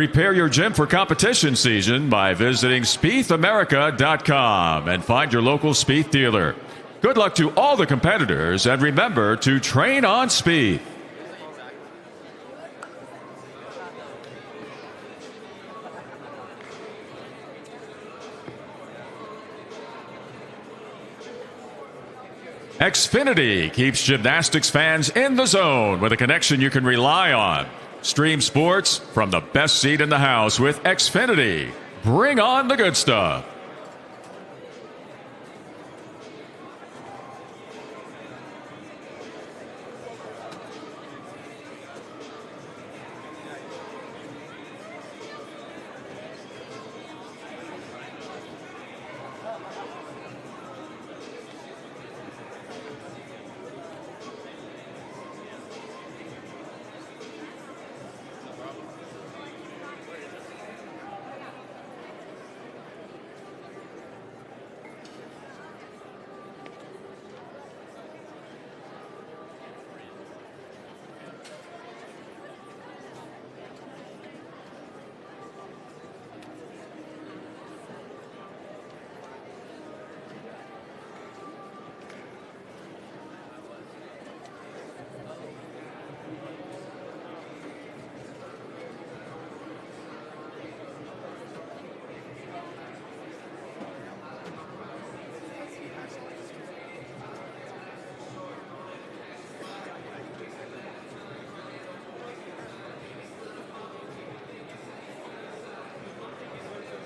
Prepare your gym for competition season by visiting SpiethAmerica.com and find your local Spieth dealer. Good luck to all the competitors, and remember to train on Spieth. Xfinity keeps gymnastics fans in the zone with a connection you can rely on. Stream sports from the best seat in the house with Xfinity. Bring on the good stuff.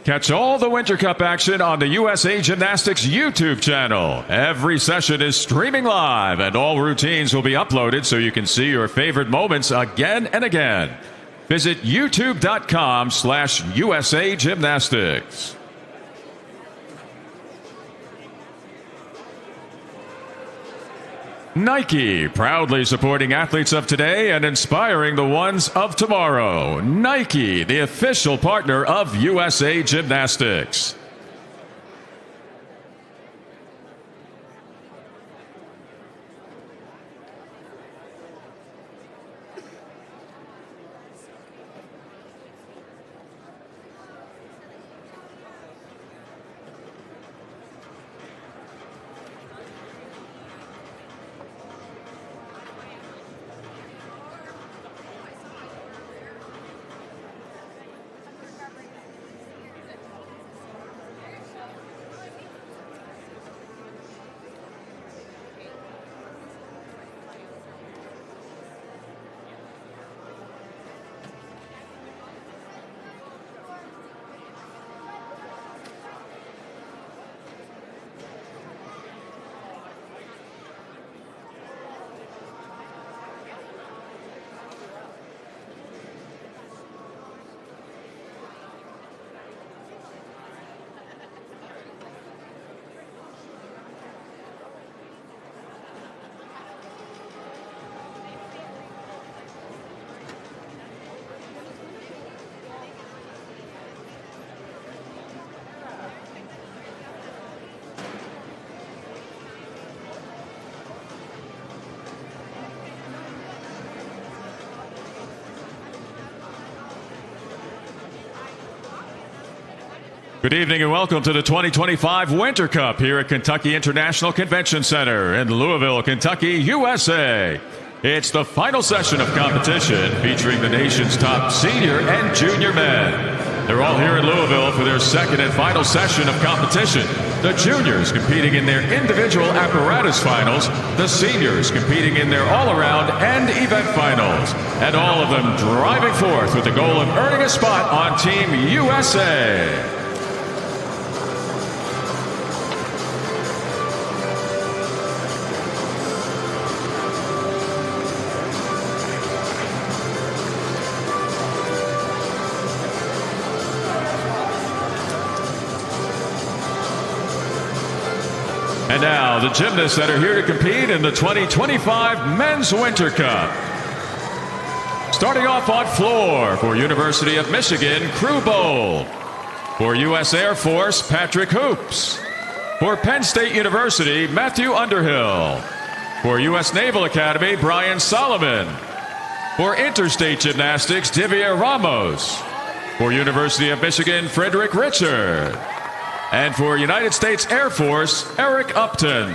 Catch all the Winter Cup action on the USA Gymnastics YouTube channel. Every session is streaming live, and all routines will be uploaded so you can see your favorite moments again and again. Visit youtube.com/USA Gymnastics. Nike, proudly supporting athletes of today and inspiring the ones of tomorrow. Nike, the official partner of USA Gymnastics. Good evening and welcome to the 2025 Winter Cup here at Kentucky International Convention Center in Louisville, Kentucky, USA. It's the final session of competition featuring the nation's top senior and junior men. They're all here in Louisville for their second and final session of competition. The juniors competing in their individual apparatus finals, the seniors competing in their all-around and event finals, and all of them driving forth with the goal of earning a spot on Team USA. And now, the gymnasts that are here to compete in the 2025 Men's Winter Cup. Starting off on floor for University of Michigan, Crew Bowl. For U.S. Air Force, Patrick Hoops. For Penn State University, Matthew Underhill. For U.S. Naval Academy, Brian Solomon. For Interstate Gymnastics, Divya Ramos. For University of Michigan, Frederick Richard. And for United States Air Force, Eric Upton.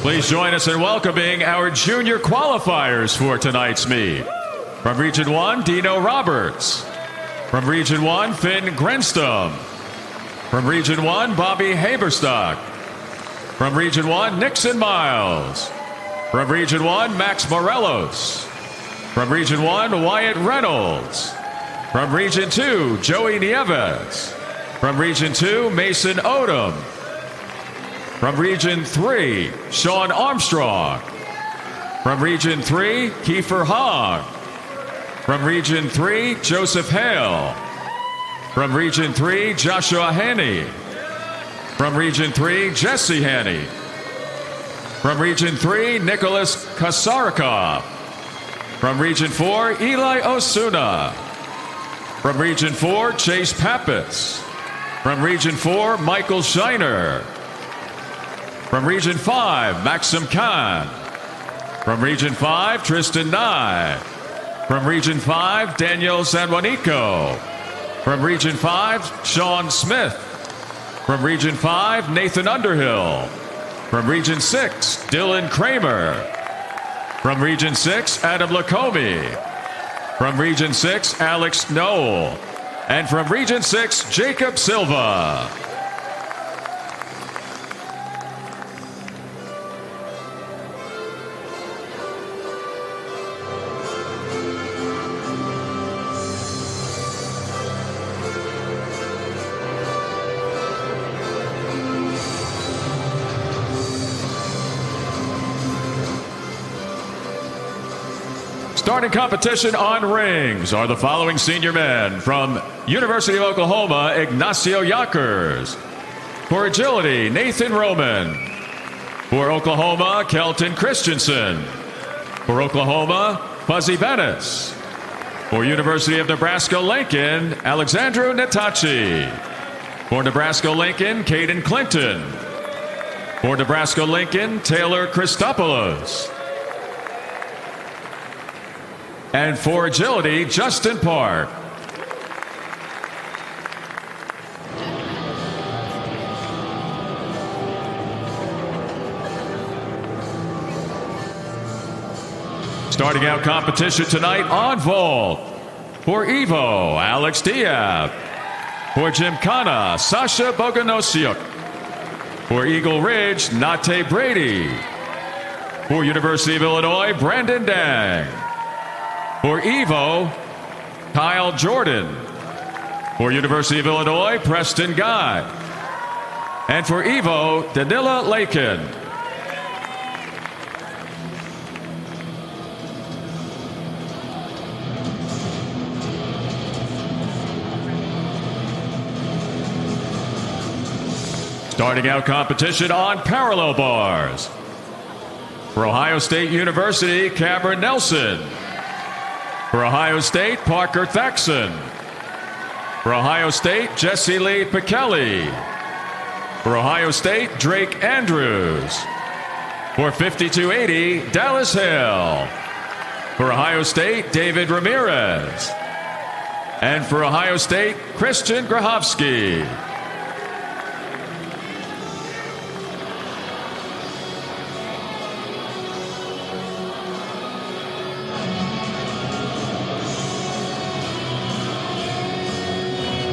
Please join us in welcoming our junior qualifiers for tonight's meet. From Region 1, Dino Roberts. From Region 1, Finn Grenstam. From Region 1, Bobby Haberstock. From Region 1, Nixon Miles. From Region 1, Max Morelos. From Region 1, Wyatt Reynolds. From Region 2, Joey Nieves. From Region 2, Mason Odom. From Region 3, Sean Armstrong. From Region 3, Kiefer Hogg. From Region 3, Joseph Hale. From Region 3, Joshua Haney. From Region 3, Jesse Haney. From Region 3, Nicholas Kasarikov. From Region 4, Eli Osuna. From Region 4, Chase Pappas. From Region 4, Michael Shiner. From Region 5, Maxim Khan. From Region 5, Tristan Nye. From Region 5, Daniel Sanjuanico. From Region 5, Sean Smith. From Region 5, Nathan Underhill. From Region 6, Dylan Kramer. From Region 6, Adam Lacombe. From Region 6, Alex Knoll. And from Region 6, Jacob Silva. Starting competition on rings are the following senior men from University of Oklahoma, Ignacio Yakers. For agility, Nathan Roman. For Oklahoma, Kelton Christensen. For Oklahoma, Fuzzy Bennis. For University of Nebraska-Lincoln, Alexandru Natachi. For Nebraska-Lincoln, Caden Clinton. For Nebraska-Lincoln, Taylor Christopoulos. And for agility, Justin Park. Starting out competition tonight on vault. For Evo, Alex Diab. For Gymkhana, Sasha Boganosiuk. For Eagle Ridge, Nate Brady. For University of Illinois, Brandon Dang. For Evo, Kyle Jordan. For University of Illinois, Preston Guy. And for Evo, Danila Lakin. Starting out competition on parallel bars. For Ohio State University, Cameron Nelson. For Ohio State, Parker Thaxton. For Ohio State, Jesse Lee Pichelli. For Ohio State, Drake Andrews. For 5280, Dallas Hale. For Ohio State, David Ramirez. And for Ohio State, Christian Grahovsky.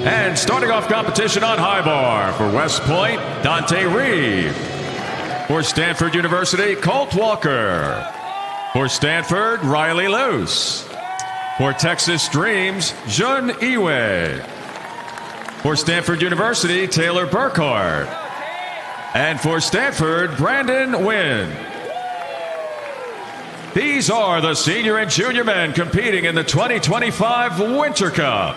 And starting off competition on high bar for West Point, Dante Reeve. For Stanford University, Colt Walker. For Stanford, Riley Luce. For Texas Dreams, Jun Iwe. For Stanford University, Taylor Burkhart. And for Stanford, Brandon Wynn. These are the senior and junior men competing in the 2025 Winter Cup.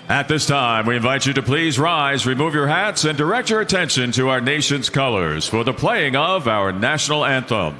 At this time, we invite you to please rise, remove your hats, and direct your attention to our nation's colors for the playing of our national anthem.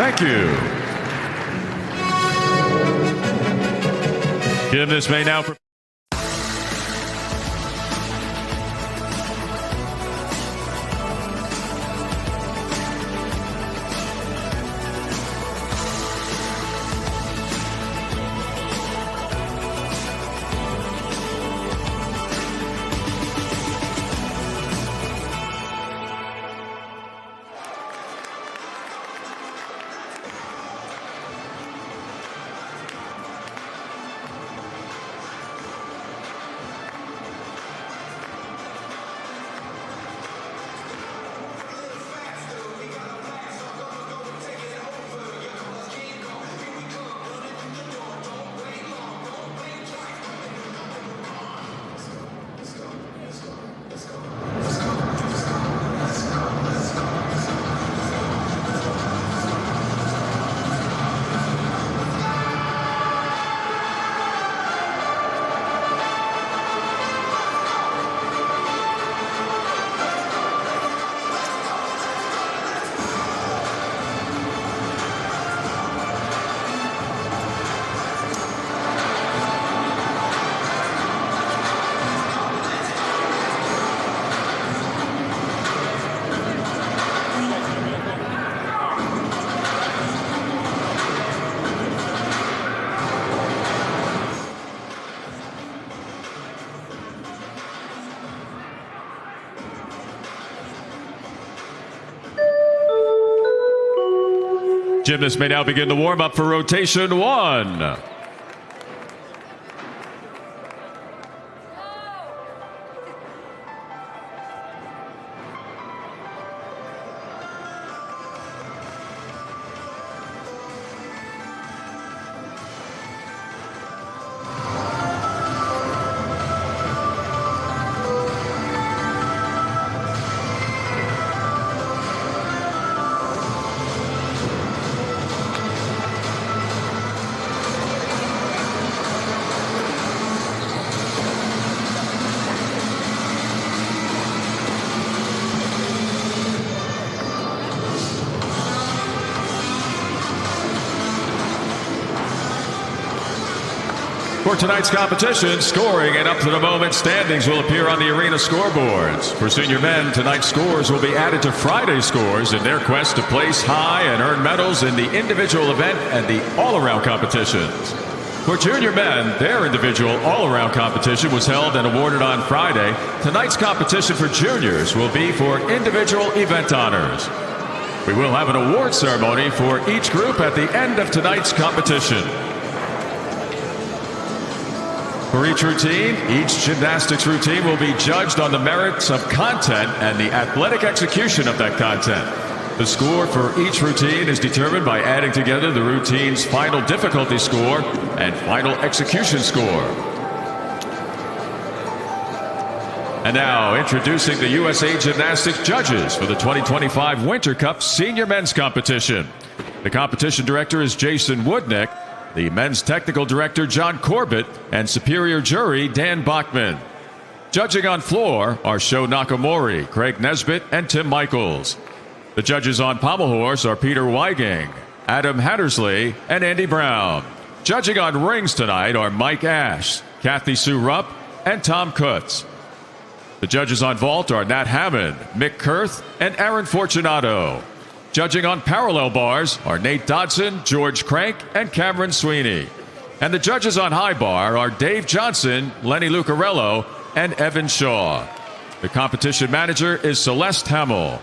Thank you. Gymnasts may now prepare. Gymnasts may now begin the warm-up for rotation 1. For tonight's competition, scoring and up-to-the-moment standings will appear on the arena scoreboards. For senior men, tonight's scores will be added to Friday's scores in their quest to place high and earn medals in the individual event and the all-around competitions. For junior men, their individual all-around competition was held and awarded on Friday. Tonight's competition for juniors will be for individual event honors. We will have an award ceremony for each group at the end of tonight's competition. For each routine, each gymnastics routine will be judged on the merits of content and the athletic execution of that content. The score for each routine is determined by adding together the routine's final difficulty score and final execution score. And now, introducing the USA Gymnastics judges for the 2025 Winter Cup Senior Men's Competition. The competition director is Jason Woodnick, the men's technical director John Corbett, and superior jury Dan Bachman. Judging on floor are Sho Nakamori, Craig Nesbitt, and Tim Michaels. The judges on pommel horse are Peter Weigang, Adam Hattersley, and Andy Brown. Judging on rings tonight are Mike Ash, Kathy Sue Rupp, and Tom Kutz. The judges on vault are Nat Hammond, Mick Kurth, and Aaron Fortunato. Judging on parallel bars are Nate Dodson, George Crank, and Cameron Sweeney. And the judges on high bar are Dave Johnson, Lenny Lucarello, and Evan Shaw. The competition manager is Celeste Hamill.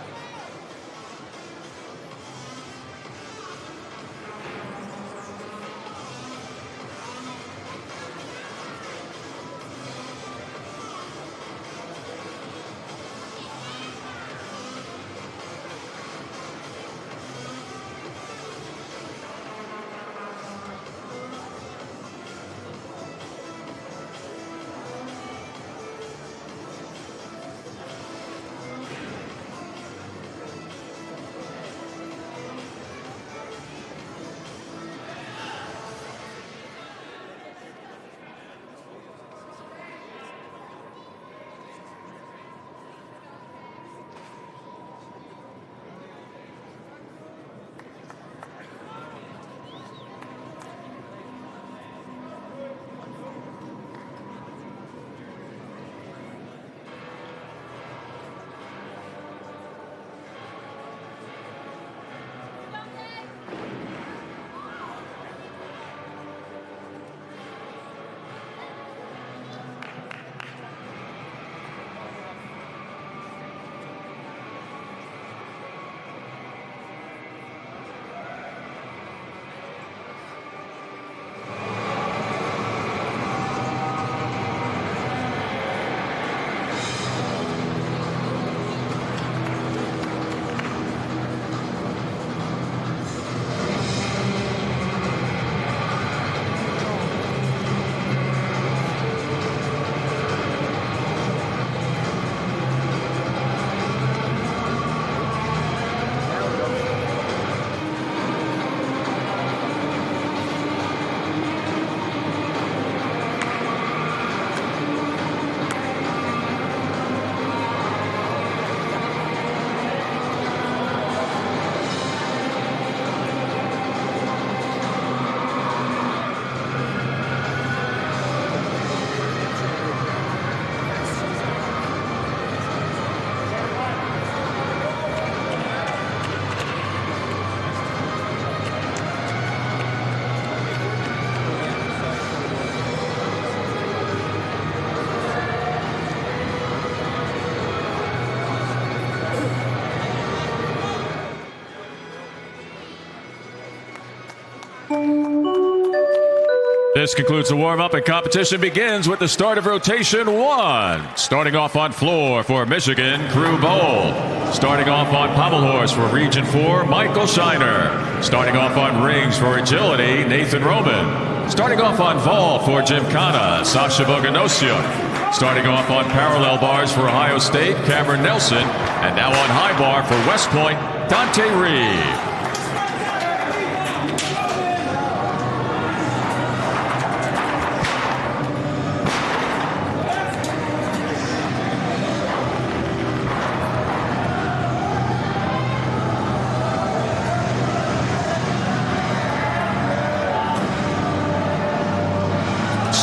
This concludes the warm-up, and competition begins with the start of rotation 1. Starting off on floor for Michigan, Crew Bowl. Starting off on pommel horse for Region 4, Michael Shiner. Starting off on rings for agility, Nathan Roman. Starting off on vault for Gymkhana, Sasha Boganosiuk. Starting off on parallel bars for Ohio State, Cameron Nelson. And now on high bar for West Point, Dante Reeve.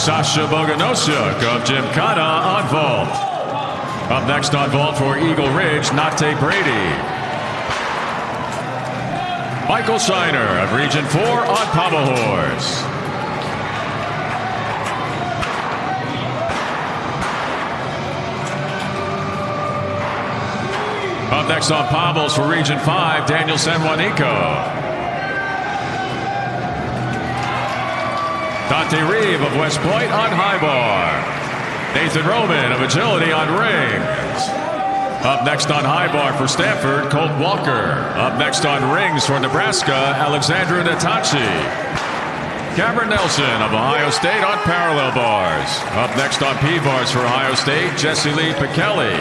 Sasha Boganosiuk of Gymkhana on vault. Up next on vault for Eagle Ridge, Nate Brady. Michael Shiner of Region 4 on pommel horse. Up next on pommels for Region 5, Daniel Sanjuanico. Dante Reeve of West Point on high bar. Nathan Roman of agility on rings. Up next on high bar for Stanford, Colt Walker. Up next on rings for Nebraska, Alexandra Natachi. Cameron Nelson of Ohio State on parallel bars. Up next on P-bars for Ohio State, Jesse Lee Pikelli.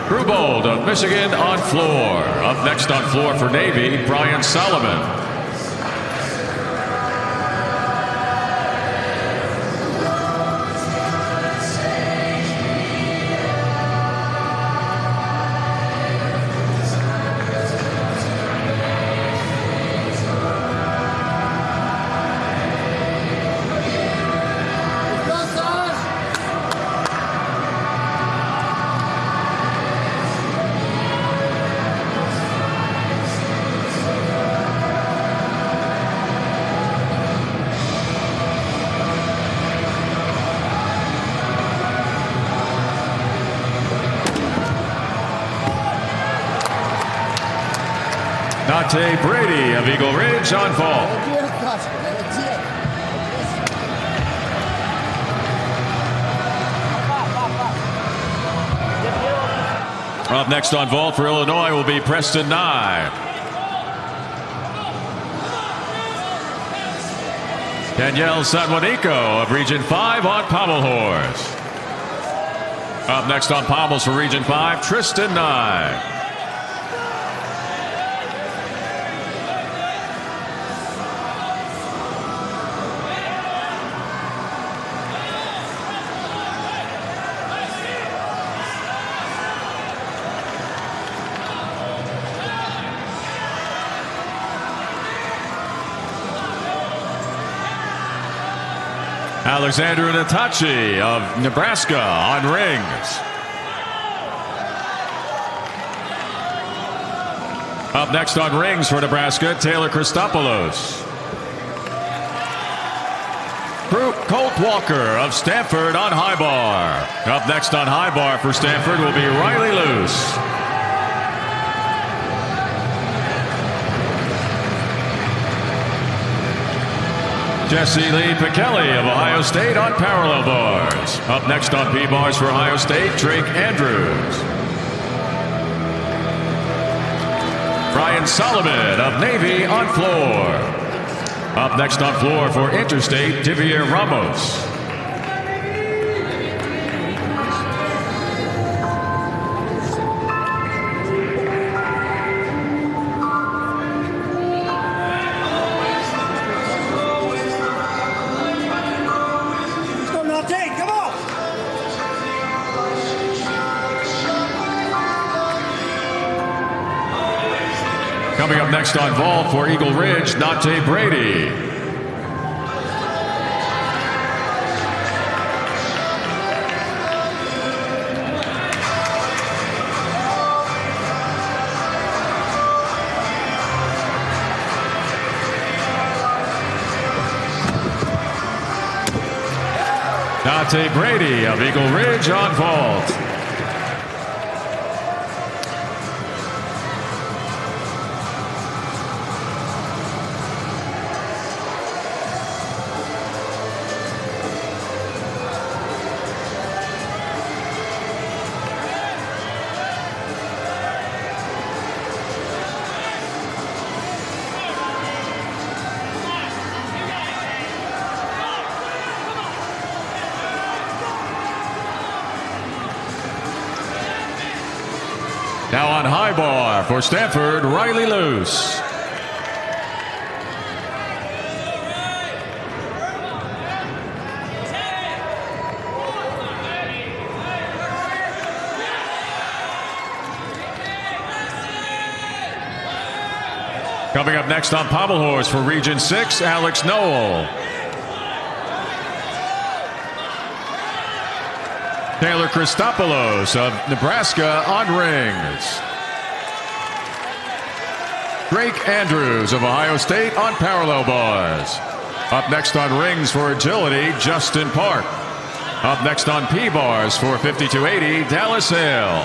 Rubold of Michigan on floor. Up next on floor for Navy, Brian Solomon. Dante Brady of Eagle Ridge on vault. Up next on vault for Illinois will be Preston Nye. Danielle Sanjuanico of Region 5 on pommel horse. Up next on pommels for Region 5, Tristan Nye. Alexander Natachi of Nebraska on rings. Up next on rings for Nebraska, Taylor Christopoulos. Colt Walker of Stanford on high bar. Up next on high bar for Stanford will be Riley Luce. Jesse Lee Pikelli of Ohio State on parallel bars. Up next on P-bars for Ohio State, Drake Andrews. Brian Solomon of Navy on floor. Up next on floor for Interstate, Divier Ramos. Coming up next on vault for Eagle Ridge, Nate Brady. Nate Brady of Eagle Ridge on vault. Now on high bar for Stanford, Riley Luce. Coming up next on pommel horse for Region 6, Alex Noel. Taylor Christopoulos of Nebraska on rings. Drake Andrews of Ohio State on parallel bars. Up next on rings for agility, Justin Park. Up next on P-bars for 5280, Dallas Hale.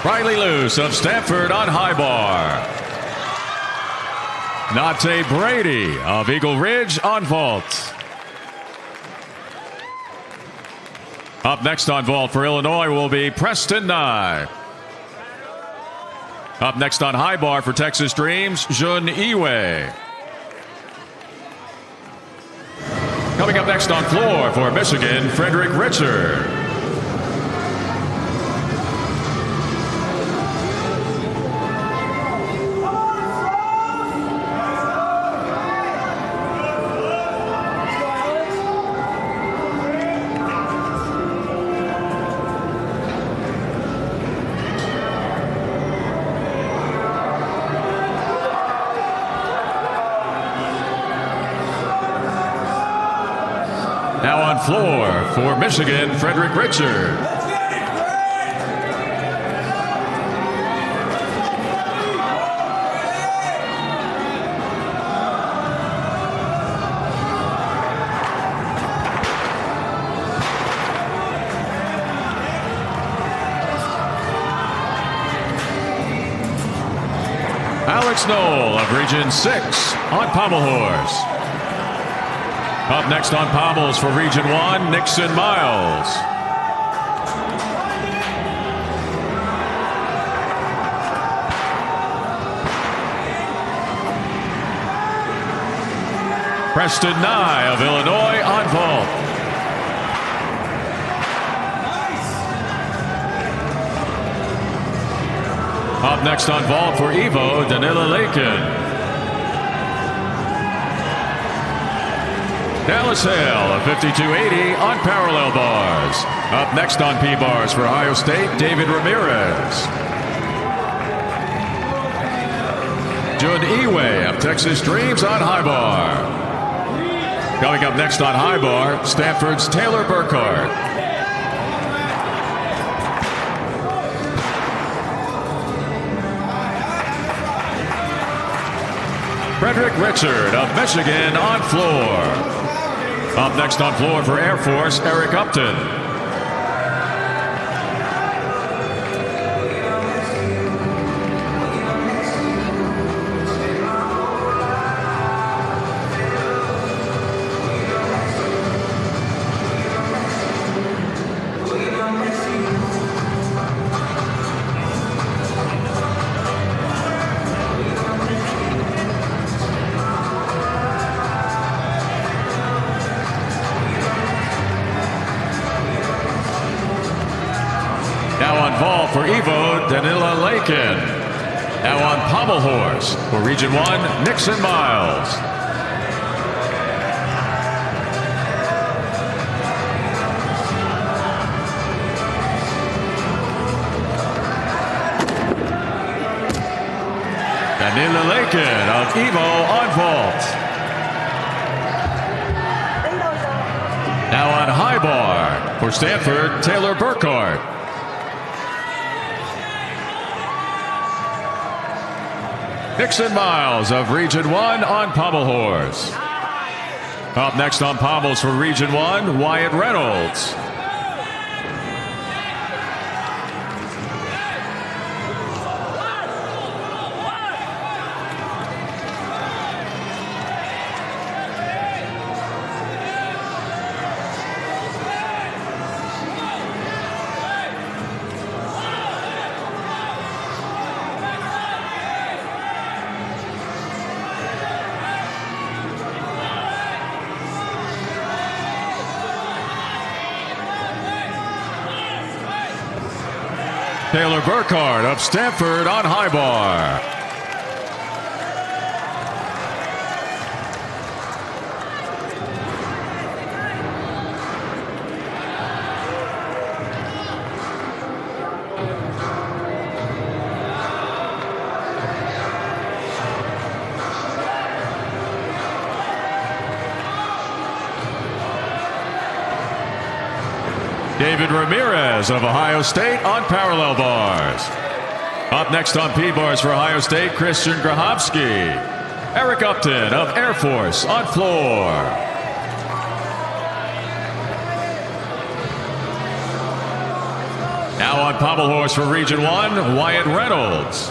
Riley Luce of Stanford on high bar. Nate Brady of Eagle Ridge on vault. Up next on vault for Illinois will be Preston Nye. Up next on high bar for Texas Dreams, Jun Iwe. Coming up next on floor for Michigan, Frederick Richard. Now on floor for Michigan, Frederick Richard. Alex Knoll of Region 6 on pommel horse. Up next on pommels for Region 1, Nixon Miles. Preston Nye of Illinois on vault. Up next on vault for Evo, Danila Lakin. Dallas Hale of 5280 on parallel bars. Up next on P-bars for Ohio State, David Ramirez. Jun Iwe of Texas Dreams on high bar. Coming up next on high bar, Stanford's Taylor Burkhart. Frederick Richard of Michigan on floor. Up next on floor for Air Force, Eric Upton. For Evo, Danila Lakin. Now on pommel horse for Region 1, Nixon Miles. Danila Lakin of Evo on vault. Now on high bar for Stanford, Taylor Burkhart. Nixon Miles of Region 1 on pommel horse. Up next on pommels for Region 1, Wyatt Reynolds. Taylor Burkhart of Stanford on high bar. David Ramirez of Ohio State on parallel bars. Up next on P-bars for Ohio State, Christian Grahovsky. Eric Upton of Air Force on floor. Now on pommel horse for Region 1, Wyatt Reynolds.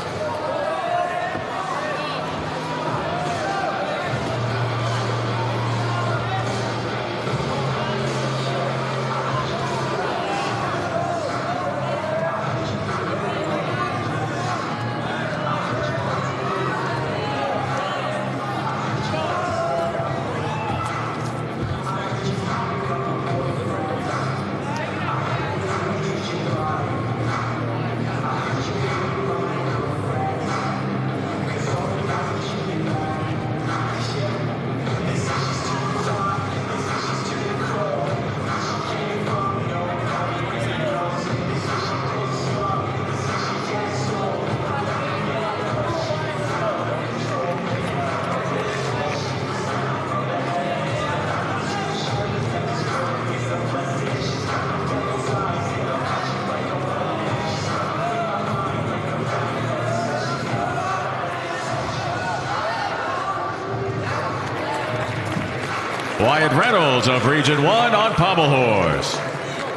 Wyatt Reynolds of Region 1 on pommel horse.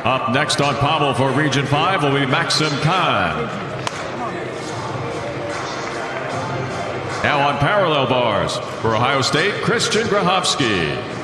Up next on pommel for Region 5 will be Maxim Khan. Now on parallel bars for Ohio State, Christian Grahovsky.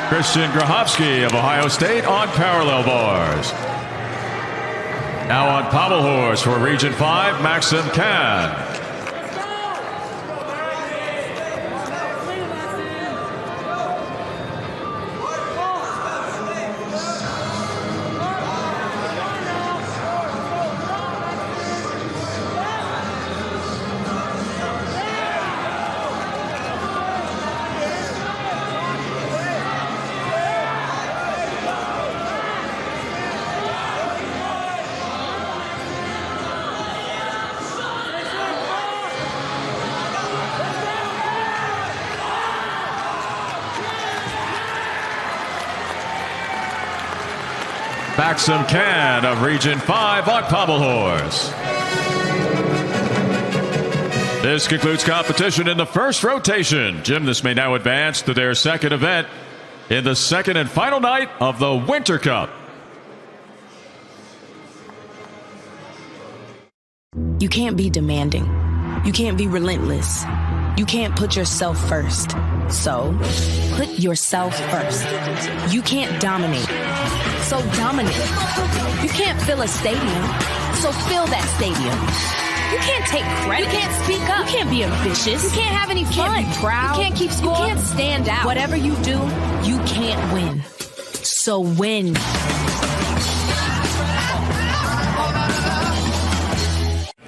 Christian Grahovsky of Ohio State on parallel bars. Now on pommel horse for Region 5, Maxim Khan. Maxim Khan of Region 5 on pommel horse. This concludes competition in the first rotation. Gymnasts may now advance to their second event in the second and final night of the Winter Cup. You can't be demanding. You can't be relentless. You can't put yourself first. So, put yourself first. You can't dominate. So dominate. You can't fill a stadium. So fill that stadium. You can't take credit. You can't speak up. You can't be ambitious. You can't have any fun. You can't be proud. You can't keep score. You can't stand out. Whatever you do, you can't win. So win.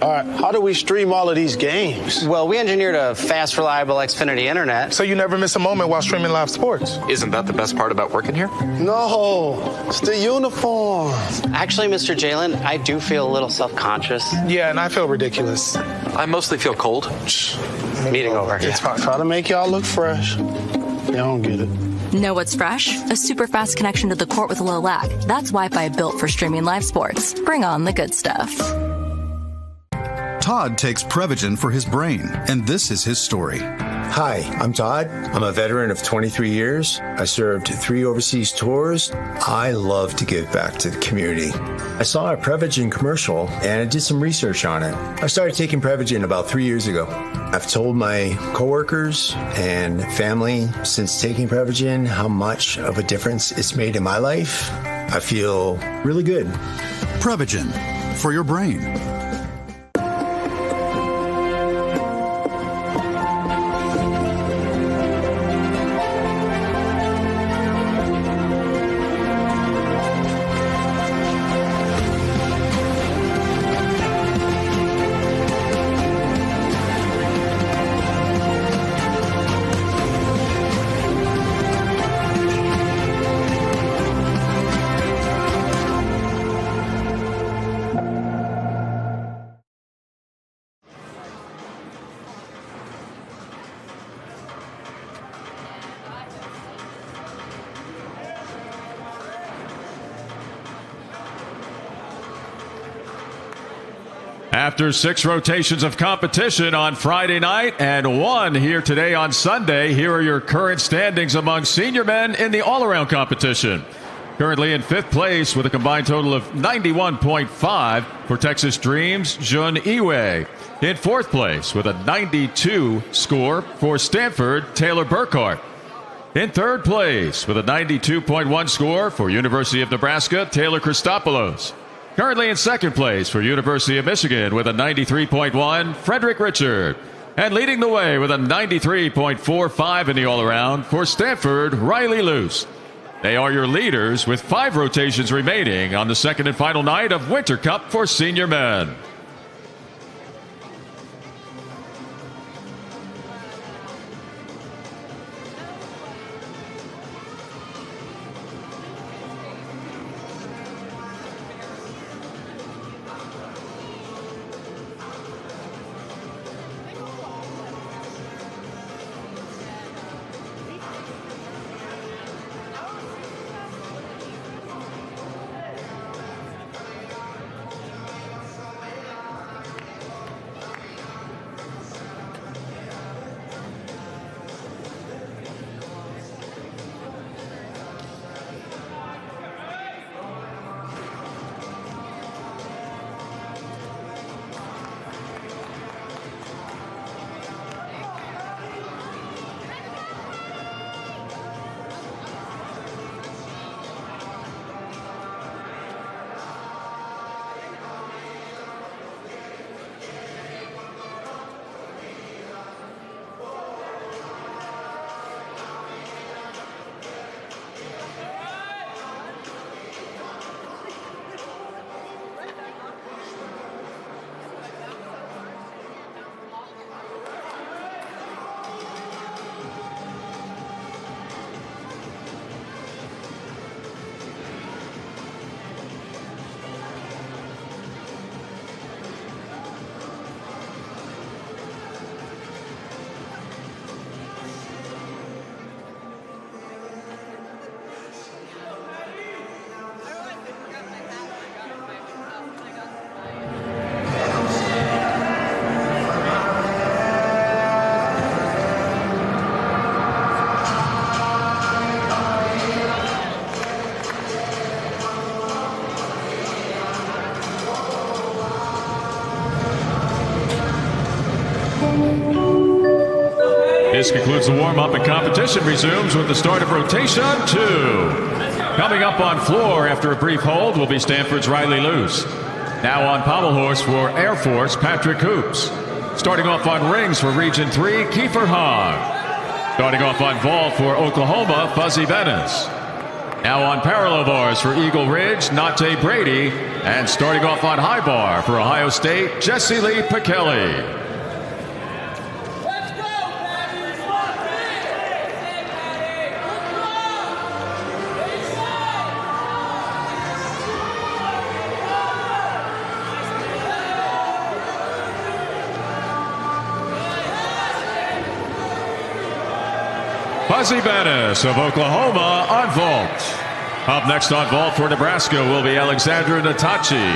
All right, how do we stream all of these games? Well, we engineered a fast, reliable Xfinity internet. So you never miss a moment while streaming live sports? Isn't that the best part about working here? No, it's the uniform. Actually, Mr. Jalen, I do feel a little self-conscious. Yeah, and I feel ridiculous. I mostly feel cold. Meeting over. It's fine. Try to make y'all look fresh. Y'all don't get it. Know what's fresh? A super fast connection to the court with low lag. That's Wi-Fi built for streaming live sports. Bring on the good stuff. Todd takes Prevagen for his brain, and this is his story. Hi, I'm Todd. I'm a veteran of 23 years. I served 3 overseas tours. I love to give back to the community. I saw a Prevagen commercial, and I did some research on it. I started taking Prevagen about 3 years ago. I've told my coworkers and family since taking Prevagen how much of a difference it's made in my life. I feel really good. Prevagen, for your brain. After 6 rotations of competition on Friday night and 1 here today on Sunday, here are your current standings among senior men in the all-around competition. Currently in 5th place with a combined total of 91.5 for Texas Dreams, Jun Iwe. In 4th place with a 92 score for Stanford, Taylor Burkhart. In 3rd place with a 92.1 score for University of Nebraska, Taylor Christopoulos. Currently in 2nd place for University of Michigan with a 93.1, Frederick Richard. And leading the way with a 93.45 in the all-around for Stanford, Riley Luce. They are your leaders with 5 rotations remaining on the second and final night of Winter Cup for senior men. This concludes the warm-up, and competition resumes with the start of rotation 2. Coming up on floor after a brief hold will be Stanford's Riley Luce. Now on pommel horse for Air Force, Patrick Hoops. Starting off on rings for Region 3, Kiefer Hahn. Starting off on vault for Oklahoma, Fuzzy Bennis. Now on parallel bars for Eagle Ridge, Nate Brady. And starting off on high bar for Ohio State, Jesse Lee Pikelli. Fuzzy Bennis of Oklahoma on vault. Up next on vault for Nebraska will be Alexandra Natachi.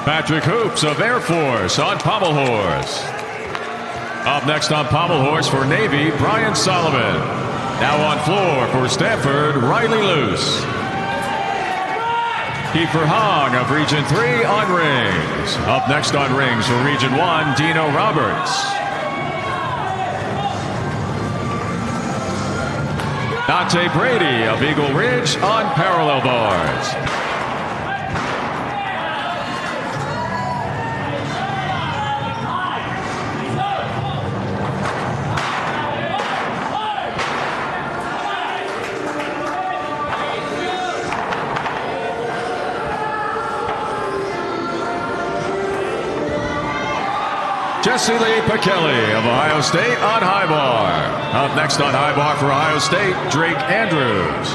Patrick Hoops of Air Force on pommel horse. Up next on pommel horse for Navy, Brian Solomon. Now on floor for Stanford, Riley Luce. Kiefer Hahn of Region 3 on rings. Up next on rings for Region 1, Dino Roberts. Nate Brady of Eagle Ridge on parallel bars. Jesse Lee Pikelli of Ohio State on high bar. Up next on high bar for Ohio State, Drake Andrews.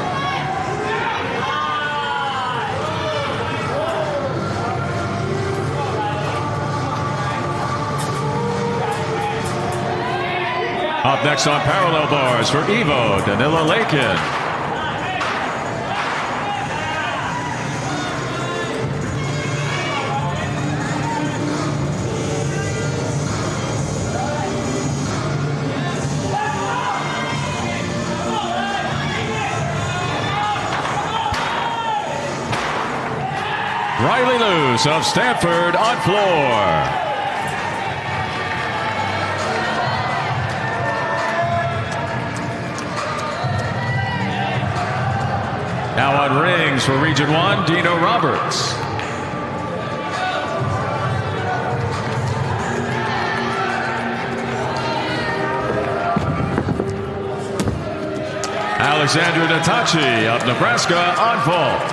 Up next on parallel bars for Evo, Danila Lakin. Riley Luce of Stanford on floor. rings for Region 1, Dino Roberts. Alexandra Natachi of Nebraska on vault.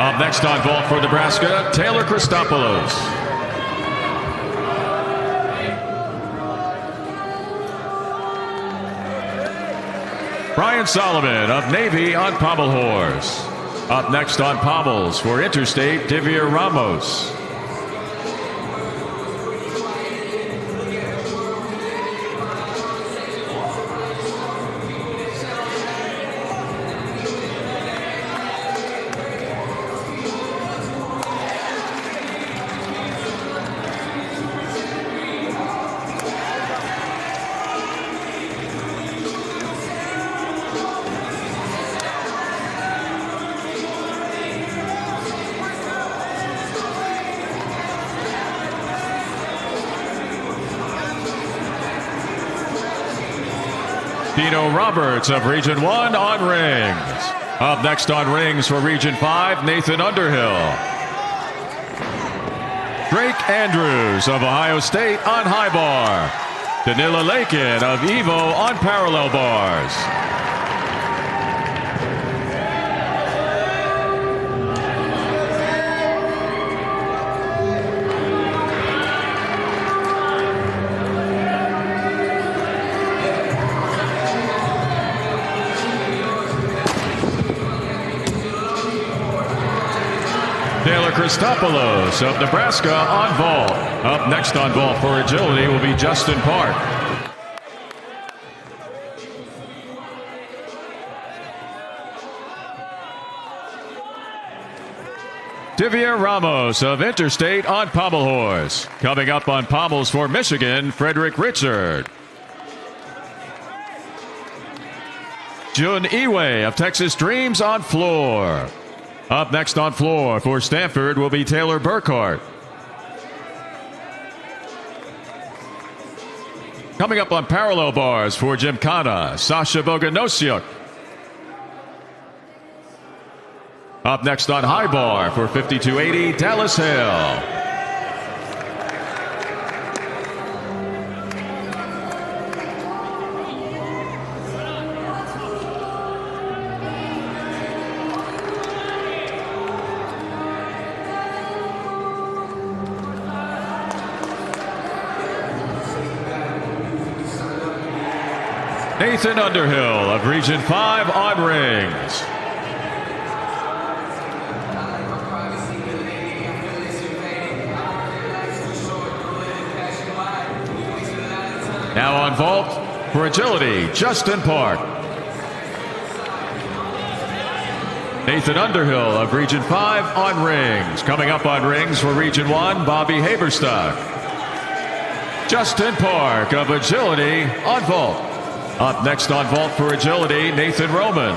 Up next on vault for Nebraska, Taylor Christopoulos. Brian Solomon of Navy on pommel horse. Up next on pommels for Interstate, Divya Ramos. Dino Roberts of Region 1 on rings. Up next on rings for Region 5, Nathan Underhill. Drake Andrews of Ohio State on high bar. Danila Lakin of Evo on parallel bars. Taylor Christopoulos of Nebraska on vault. Up next on vault for agility will be Justin Park. Divya Ramos of Interstate on pommel horse. Coming up on pommels for Michigan, Frederick Richard. Jun Iwe of Texas Dreams on floor. Up next on floor for Stanford will be Taylor Burkhart. Coming up on parallel bars for Gymkhana, Sasha Boganosiuk. Up next on high bar for 5280, Dallas Hale. Nathan Underhill of Region 5 on rings. Now on vault for agility, Justin Park. Nathan Underhill of Region 5 on rings. Coming up on rings for Region 1, Bobby Haberstock. Justin Park of agility on vault. Up next on vault for agility, Nathan Roman.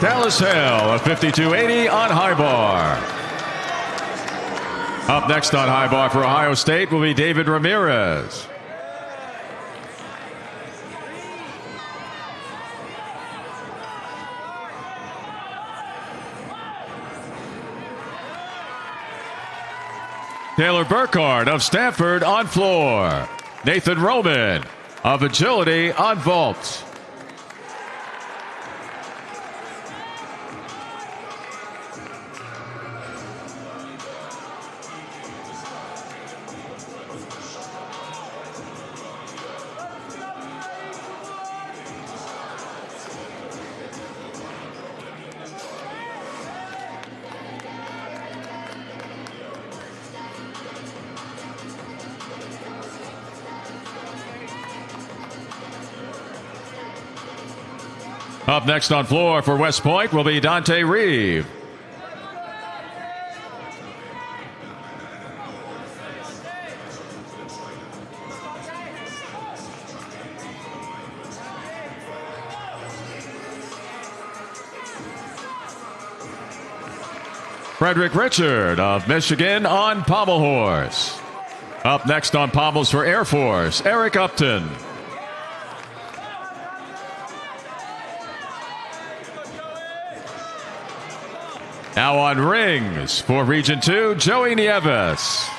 Dallas Hale of 5280 on high bar. Up next on high bar for Ohio State will be David Ramirez. Taylor Burkhart of Stanford on floor. Nathan Roman of agility on vault. Up next on floor for West Point will be Dante Reeve. Frederick Richard of Michigan on pommel horse. Up next on pommels for Air Force, Eric Upton. Now on rings for Region 2, Joey Nieves.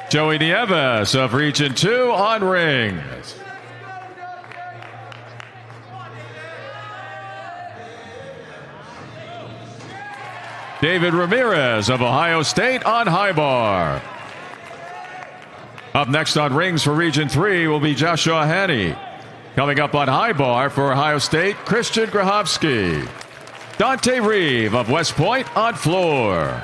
Joey Nieves of Region 2 on rings. David Ramirez of Ohio State on high bar. Up next on rings for Region 3 will be Joshua Hanney. Coming up on high bar for Ohio State, Christian Grahovsky. Dante Reeve of West Point on floor.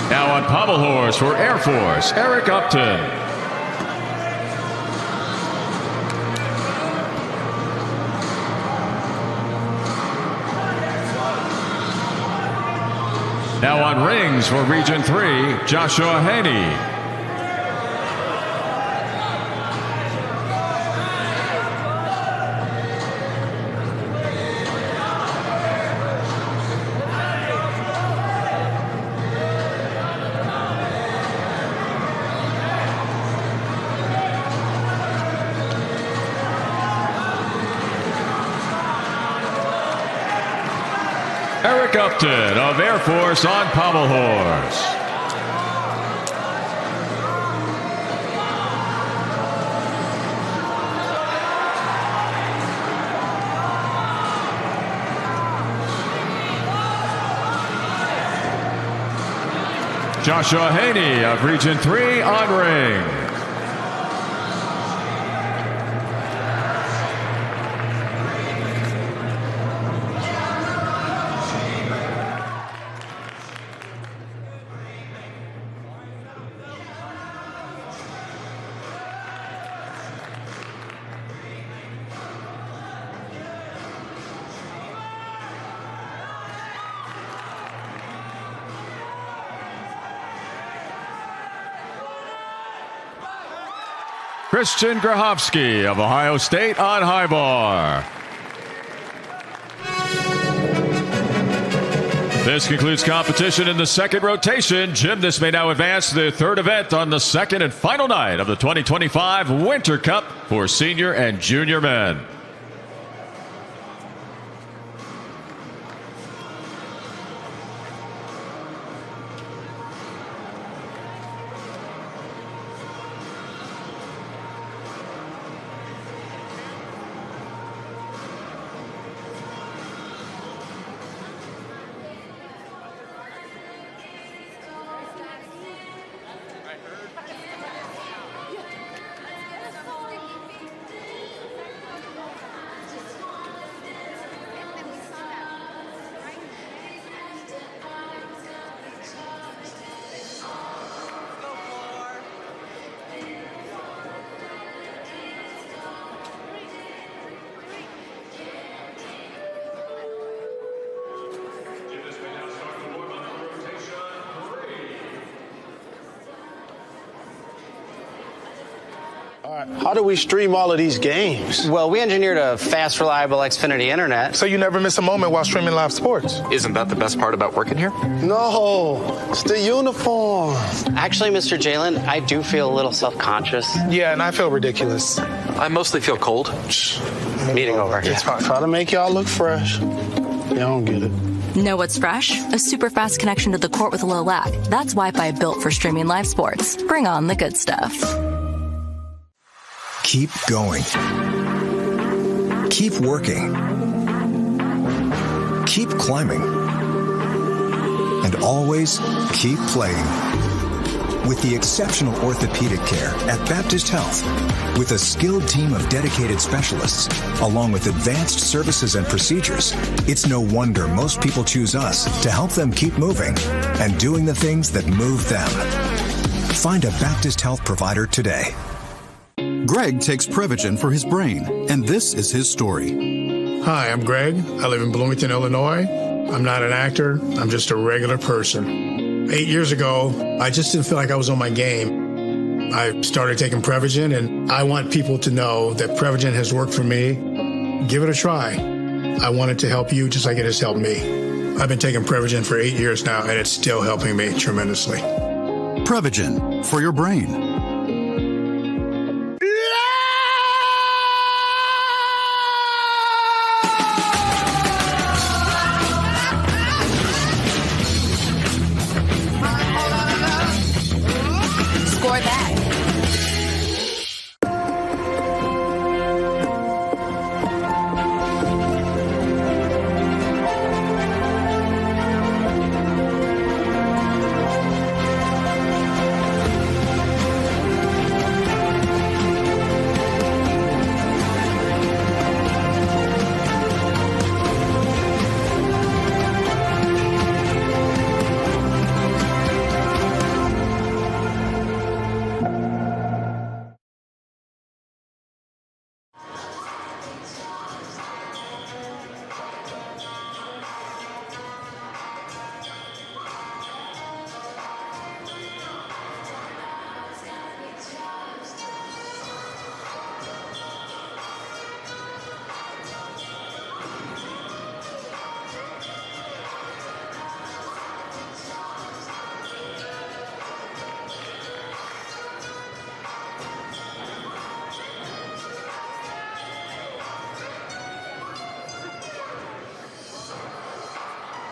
Now on pommel horse for Air Force, Eric Upton. Now on rings for Region 3, Joshua Haney. Eric Upton of Air Force on pommel horse. Joshua Haney of Region 3 on ring. Christian Grahovsky of Ohio State on high bar. This concludes competition in the second rotation. Gymnasts may now advance to the third event on the second and final night of the 2025 Winter Cup for senior and junior men. how do we stream all of these games? Well, we engineered a fast, reliable Xfinity internet. So you never miss a moment while streaming live sports. Isn't that the best part about working here? No, it's the uniform. Actually, Mr. Jalen, I do feel a little self-conscious. Yeah, and I feel ridiculous. I mostly feel cold. Meeting over. It's fine. Try to make y'all look fresh. Y'all don't get it. Know what's fresh? A super fast connection to the court with low lag. That's Wi-Fi built for streaming live sports. Bring on the good stuff. Keep going. Keep working. Keep climbing. And always keep playing. With the exceptional orthopedic care at Baptist Health, with a skilled team of dedicated specialists, along with advanced services and procedures, it's no wonder most people choose us to help them keep moving and doing the things that move them. Find a Baptist Health provider today. Greg takes Prevagen for his brain, and this is his story. Hi, I'm Greg. I live in Bloomington, Illinois. I'm not an actor. I'm just a regular person. 8 years ago, I just didn't feel like I was on my game. I started taking Prevagen, and I want people to know that Prevagen has worked for me. Give it a try. I want it to help you just like it has helped me. I've been taking Prevagen for 8 years now, and it's still helping me tremendously. Prevagen for your brain.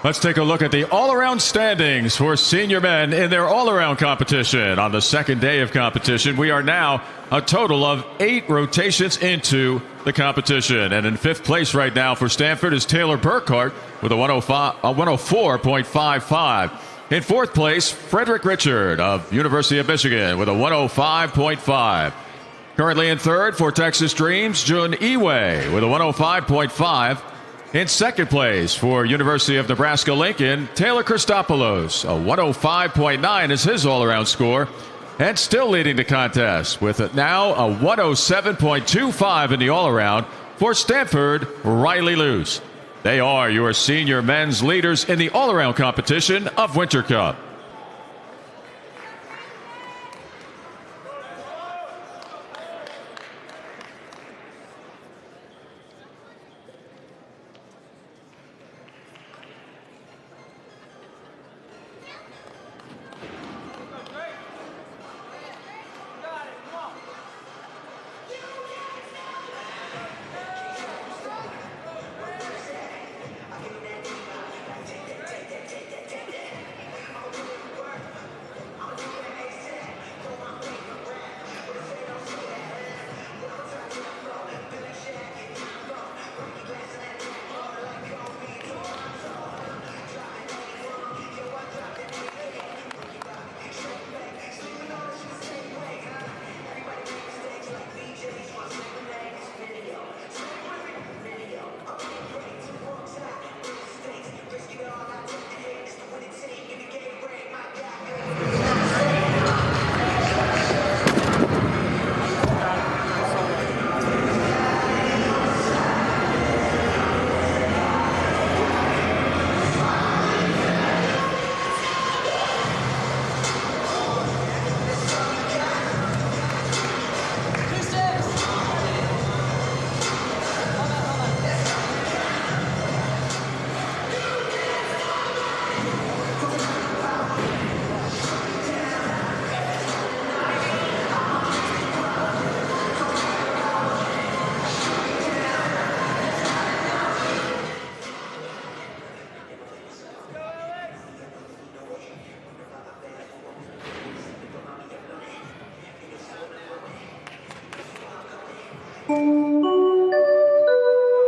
Let's take a look at the all-around standings for senior men in their all-around competition. On the second day of competition, we are now a total of 8 rotations into the competition. And in 5th place right now for Stanford is Taylor Burkhart with a 104.55. In 4th place, Frederick Richard of University of Michigan with a 105.5. Currently in 3rd for Texas Dreams, Jun Iwe with a 105.5. In 2nd place for University of Nebraska-Lincoln, Taylor Christopoulos, a 105.9 is his all-around score. And still leading the contest with now a 107.25 in the all-around for Stanford, Riley Luce. They are your senior men's leaders in the all-around competition of Winter Cup.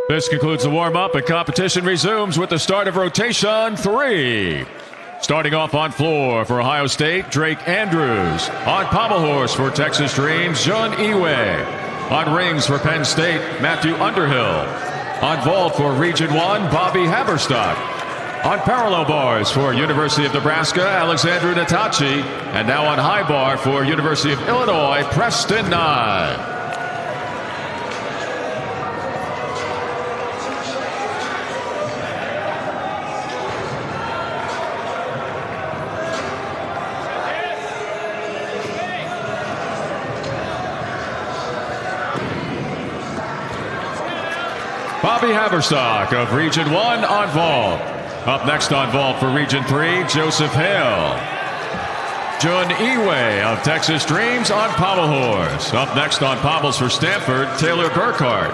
This concludes the warm-up, and competition resumes with the start of rotation 3. Starting off on floor for Ohio State, Drake Andrews. On pommel horse for Texas Dreams, Jun Iwe. On rings for Penn State, Matthew Underhill. On vault for Region 1, Bobby Haberstock. On parallel bars for University of Nebraska, Alexandra Natachi. And now on high bar for University of Illinois, Preston Nye. Bobby Haberstock of Region 1 on vault. Up next on vault for Region 3, Joseph Hale. Jun Iwe of Texas Dreams on pommel horse. Up next on pommels for Stanford, Taylor Burkhart.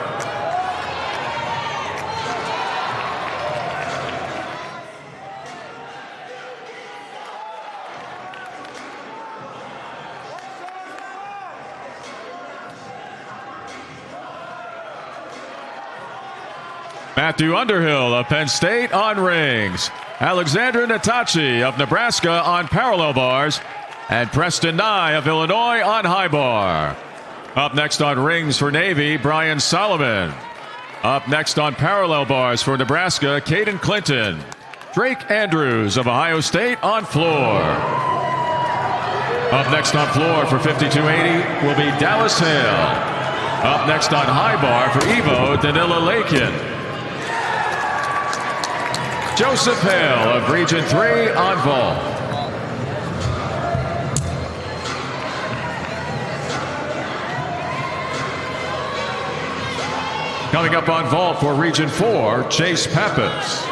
Matthew Underhill of Penn State on rings. Alexandra Natachi of Nebraska on parallel bars. And Preston Nye of Illinois on high bar. Up next on rings for Navy, Brian Solomon. Up next on parallel bars for Nebraska, Caden Clinton. Drake Andrews of Ohio State on floor. Up next on floor for 5280 will be Dallas Hale. Up next on high bar for Evo, Danila Lakin. Joseph Hale of Region 3 on vault. Coming up on vault for Region 4, Chase Pappas.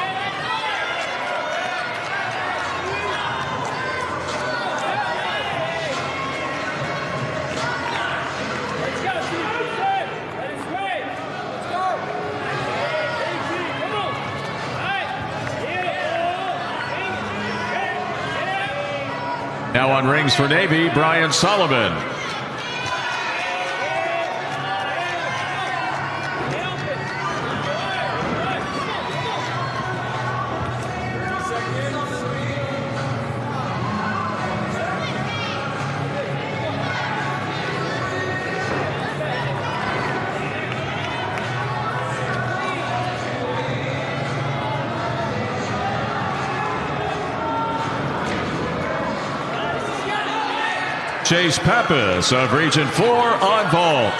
Now on rings for Navy, Brian Solomon. Chase Pappas of Region 4 on vault.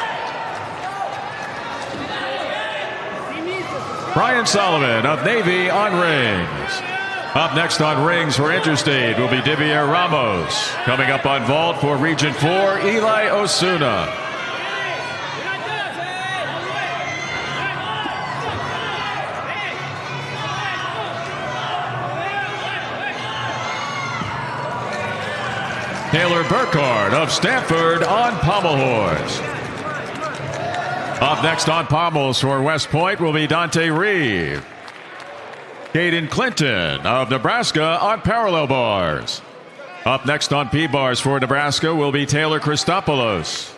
Brian Solomon of Navy on rings. Up next on rings for Interstate will be Divier Ramos. Coming up on vault for Region 4, Eli Osuna. Taylor Burkhart of Stanford on pommel horse. Up next on pommels for West Point will be Dante Reeve. Caden Clinton of Nebraska on parallel bars. Up next on P-bars for Nebraska will be Taylor Christopoulos.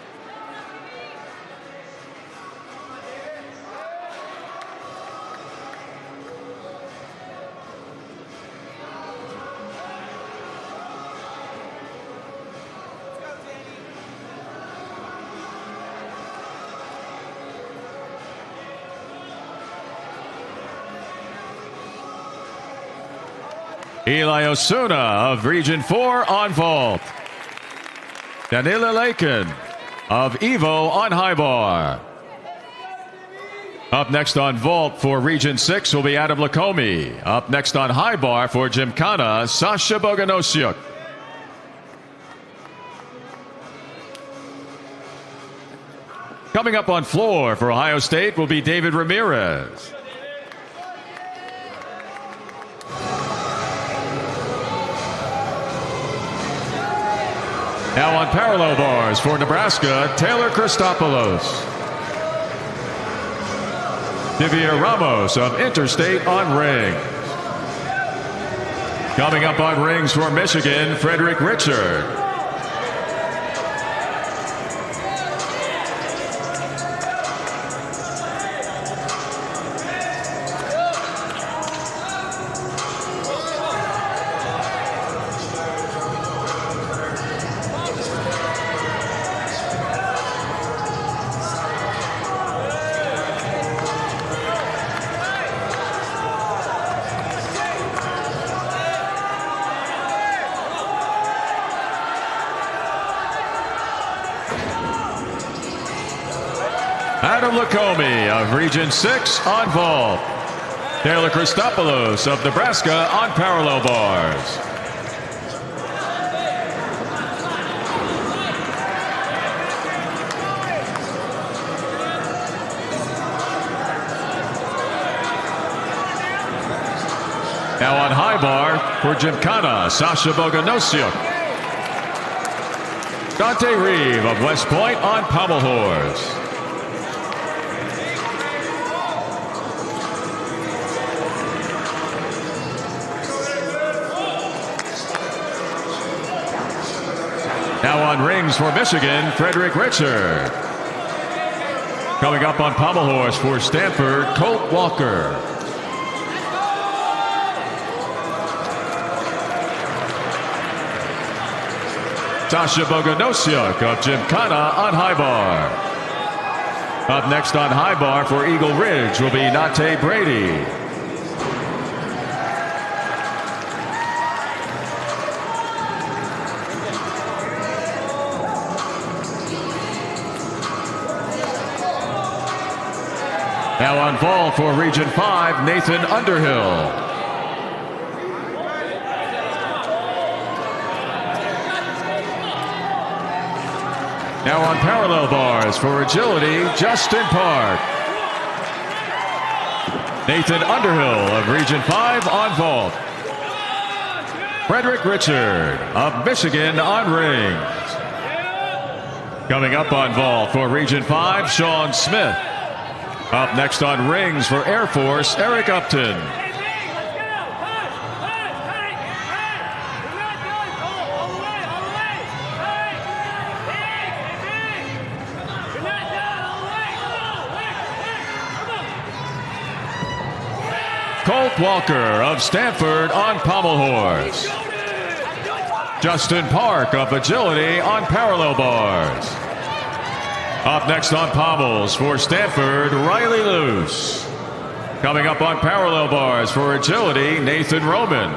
Eli Osuna of Region 4 on vault. Danila Lakin of Evo on high bar. Up next on vault for Region 6 will be Adam Lacombe. Up next on high bar for Gymkhana, Sasha Boganosiuk. Coming up on floor for Ohio State will be David Ramirez. Now on parallel bars for Nebraska, Taylor Christopoulos. Divier Ramos of Interstate on rings. Coming up on rings for Michigan, Frederick Richard. Adam Lacombe of Region 6 on vault. Taylor Christopoulos of Nebraska on parallel bars. Now on high bar for Gymkhana, Sasha Boganosiuk. Dante Reeve of West Point on pommel horse. Now on rings for Michigan, Frederick Richard. Coming up on pommel horse for Stanford, Colt Walker. Sasha Boganosiuk of Gymkhana on high bar. Up next on high bar for Eagle Ridge will be Nate Brady. Now on vault for Region 5, Nathan Underhill. Now on parallel bars for agility, Justin Park. Nathan Underhill of Region 5 on vault. Frederick Richard of Michigan on rings. Coming up on vault for Region 5, Sean Smith. Up next on rings for Air Force, Eric Upton. Colt Walker of Stanford on pommel horse. Justin Park of agility on parallel bars. Up next on pommels for Stanford, Riley Luce. Coming up on parallel bars for agility, Nathan Roman.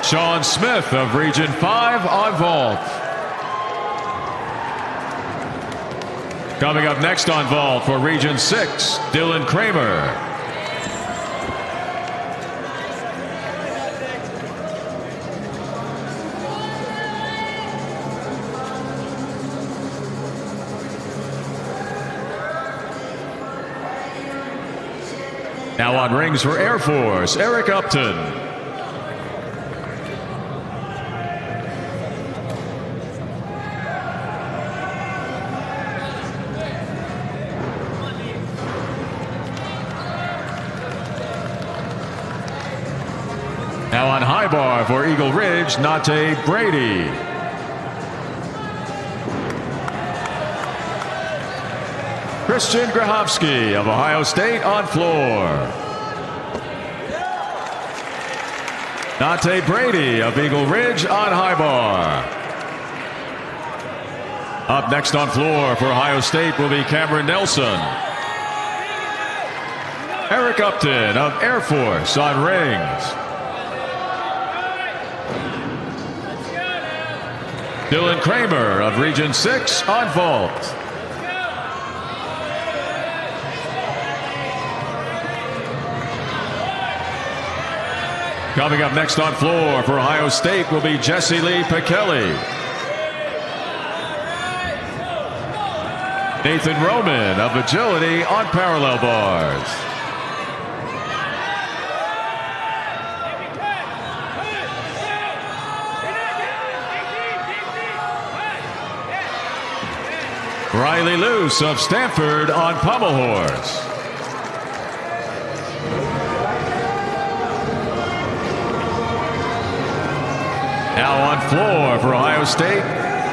Sean Smith of Region 5 on vault. Coming up next on vault for Region 6, Dylan Kramer. Now on rings for Air Force, Eric Upton. Now on high bar for Eagle Ridge, Nate Brady. Christian Grahovsky of Ohio State on floor. Nate Brady of Eagle Ridge on high bar. Up next on floor for Ohio State will be Cameron Nelson. Eric Upton of Air Force on rings. Dylan Kramer of Region 6 on vault. Coming up next on floor for Ohio State will be Jesse Lee Pekeli. Nathan Roman of agility on parallel bars. Riley Luce of Stanford on pommel horse. Now on floor for Ohio State,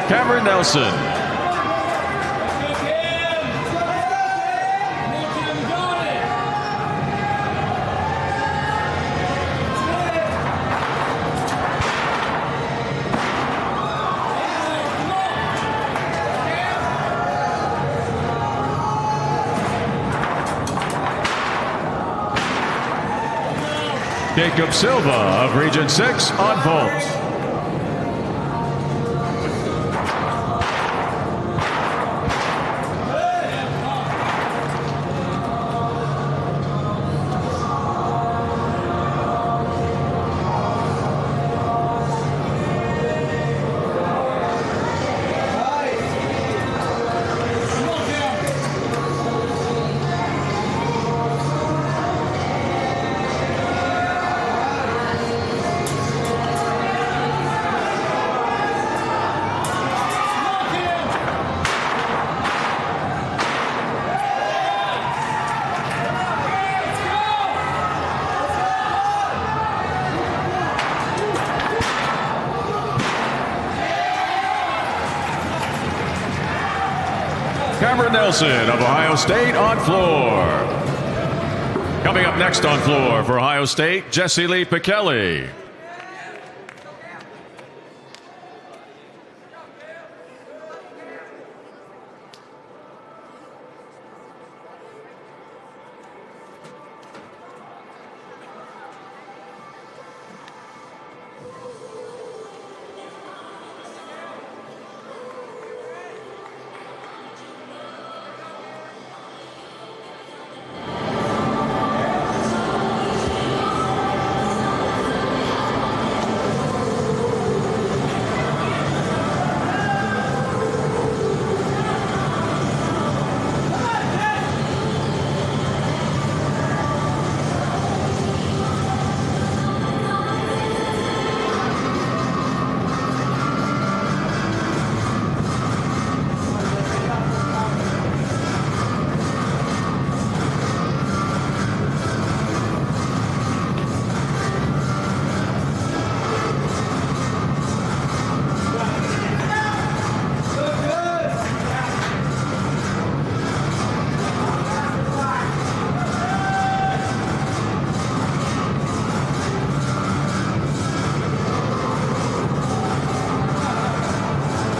Cameron Nelson. Jacob Silva of Region 6 on vault. Nelson of Ohio State on floor. Coming up next on floor for Ohio State, Jesse Lee Pikelli.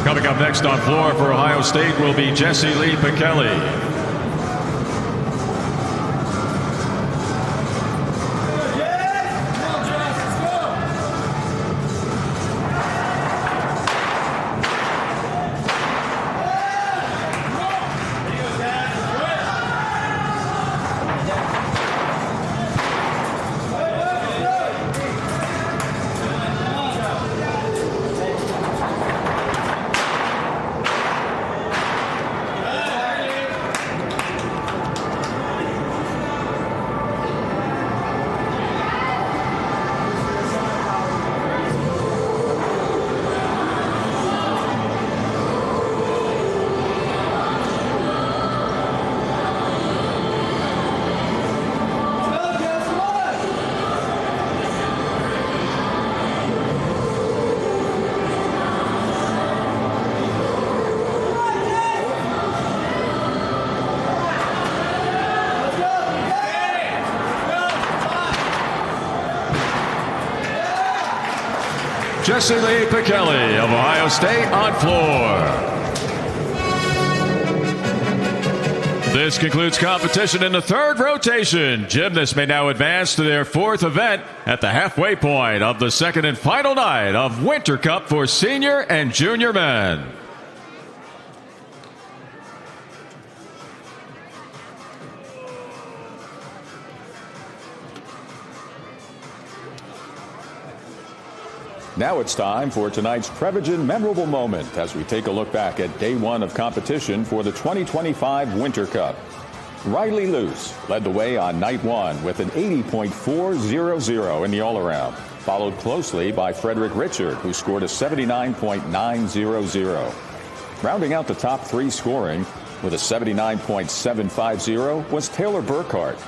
Coming up next on floor for Ohio State will be Jesse Lee Pikelli. Jesse Lee Pikelli of Ohio State on floor. This concludes competition in the third rotation. Gymnasts may now advance to their fourth event at the halfway point of the second and final night of Winter Cup for senior and junior men. Now it's time for tonight's Prevagen Memorable Moment as we take a look back at day one of competition for the 2025 Winter Cup. Riley Luce led the way on night one with an 80.400 in the all-around, followed closely by Frederick Richard, who scored a 79.900. Rounding out the top three scoring with a 79.750 was Taylor Burkhart.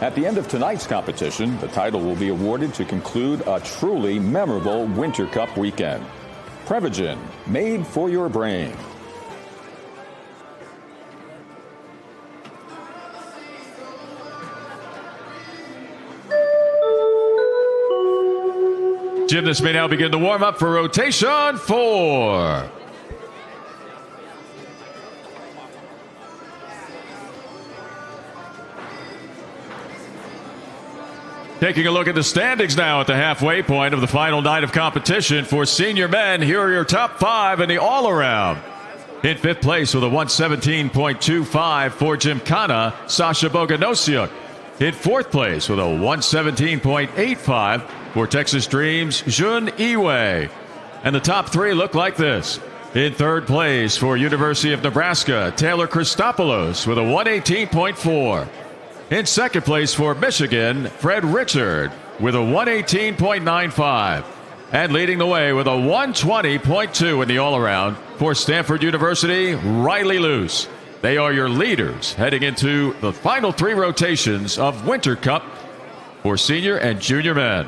At the end of tonight's competition, the title will be awarded to conclude a truly memorable Winter Cup weekend. Prevagen, made for your brain. Gymnasts may now begin the warm-up for rotation 4. Taking a look at the standings now at the halfway point of the final night of competition for senior men. Here are your top 5 in the all-around. In 5th place with a 117.25 for Gymkhana, Sasha Boganosiuk. In 4th place with a 117.85 for Texas Dreams, Jun Iway. And the top 3 look like this. In 3rd place for University of Nebraska, Taylor Christopoulos with a 118.4. In 2nd place for Michigan, Fred Richard with a 118.95. And leading the way with a 120.2 in the all-around for Stanford University, Riley Luce. They are your leaders heading into the final 3 rotations of Winter Cup for senior and junior men.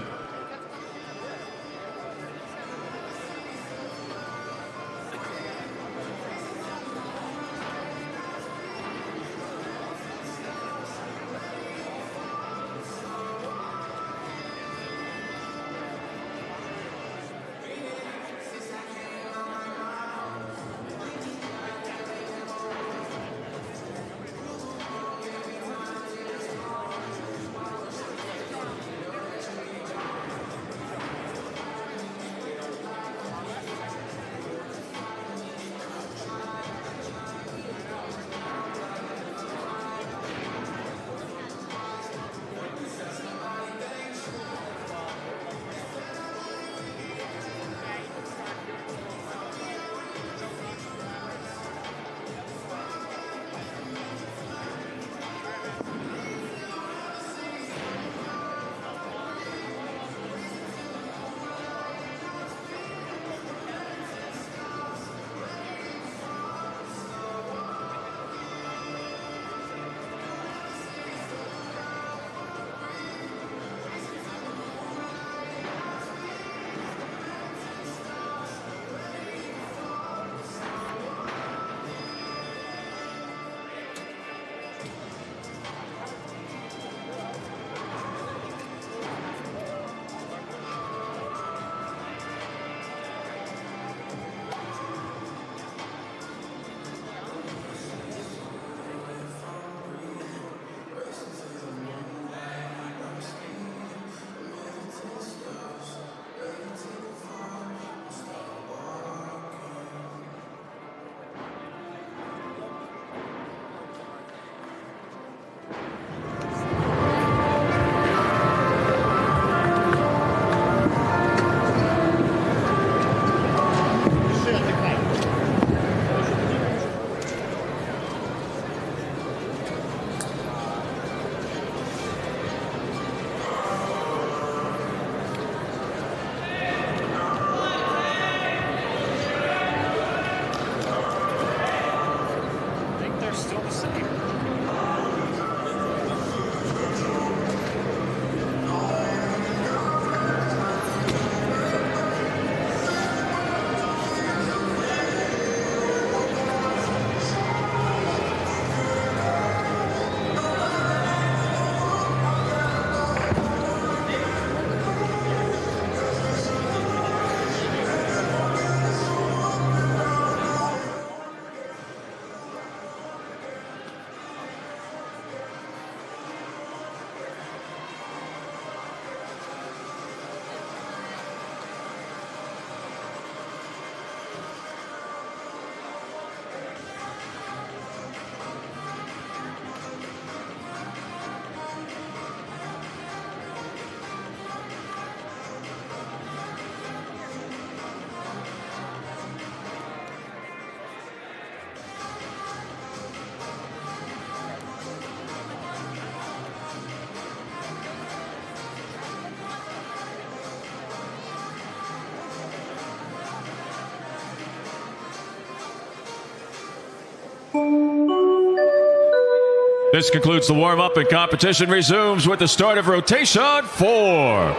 This concludes the warm-up, and competition resumes with the start of rotation 4.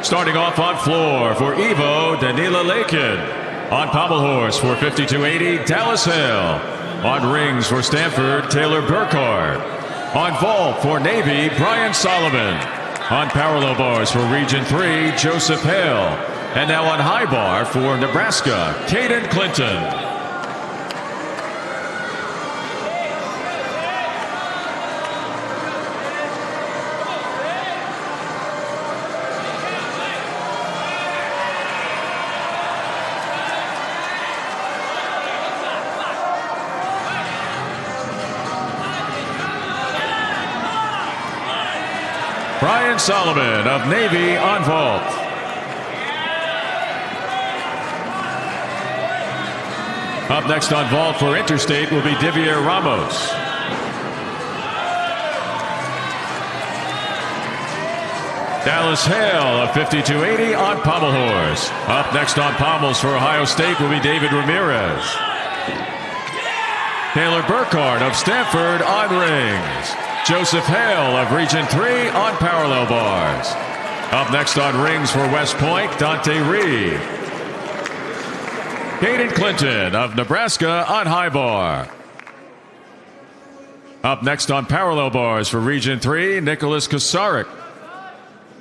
Starting off on floor for Evo, Danila Lakin. On pommel horse for 5280, Dallas Hill. On rings for Stanford, Taylor Burkhardt. On vault for Navy, Brian Solomon. On parallel bars for Region 3, Joseph Hale. And now on high bar for Nebraska, Caden Clinton. Brian Solomon of Navy on vault. Up next on vault for Interstate will be Divier Ramos. Dallas Hale of 52.80 on pommel horse. Up next on pommels for Ohio State will be David Ramirez. Taylor Burkhardt of Stanford on rings. Joseph Hale of Region 3 on parallel bars. Up next on rings for West Point, Dante Reed. Caden Clinton of Nebraska on high bar. Up next on parallel bars for Region 3, Nicholas Kosarik.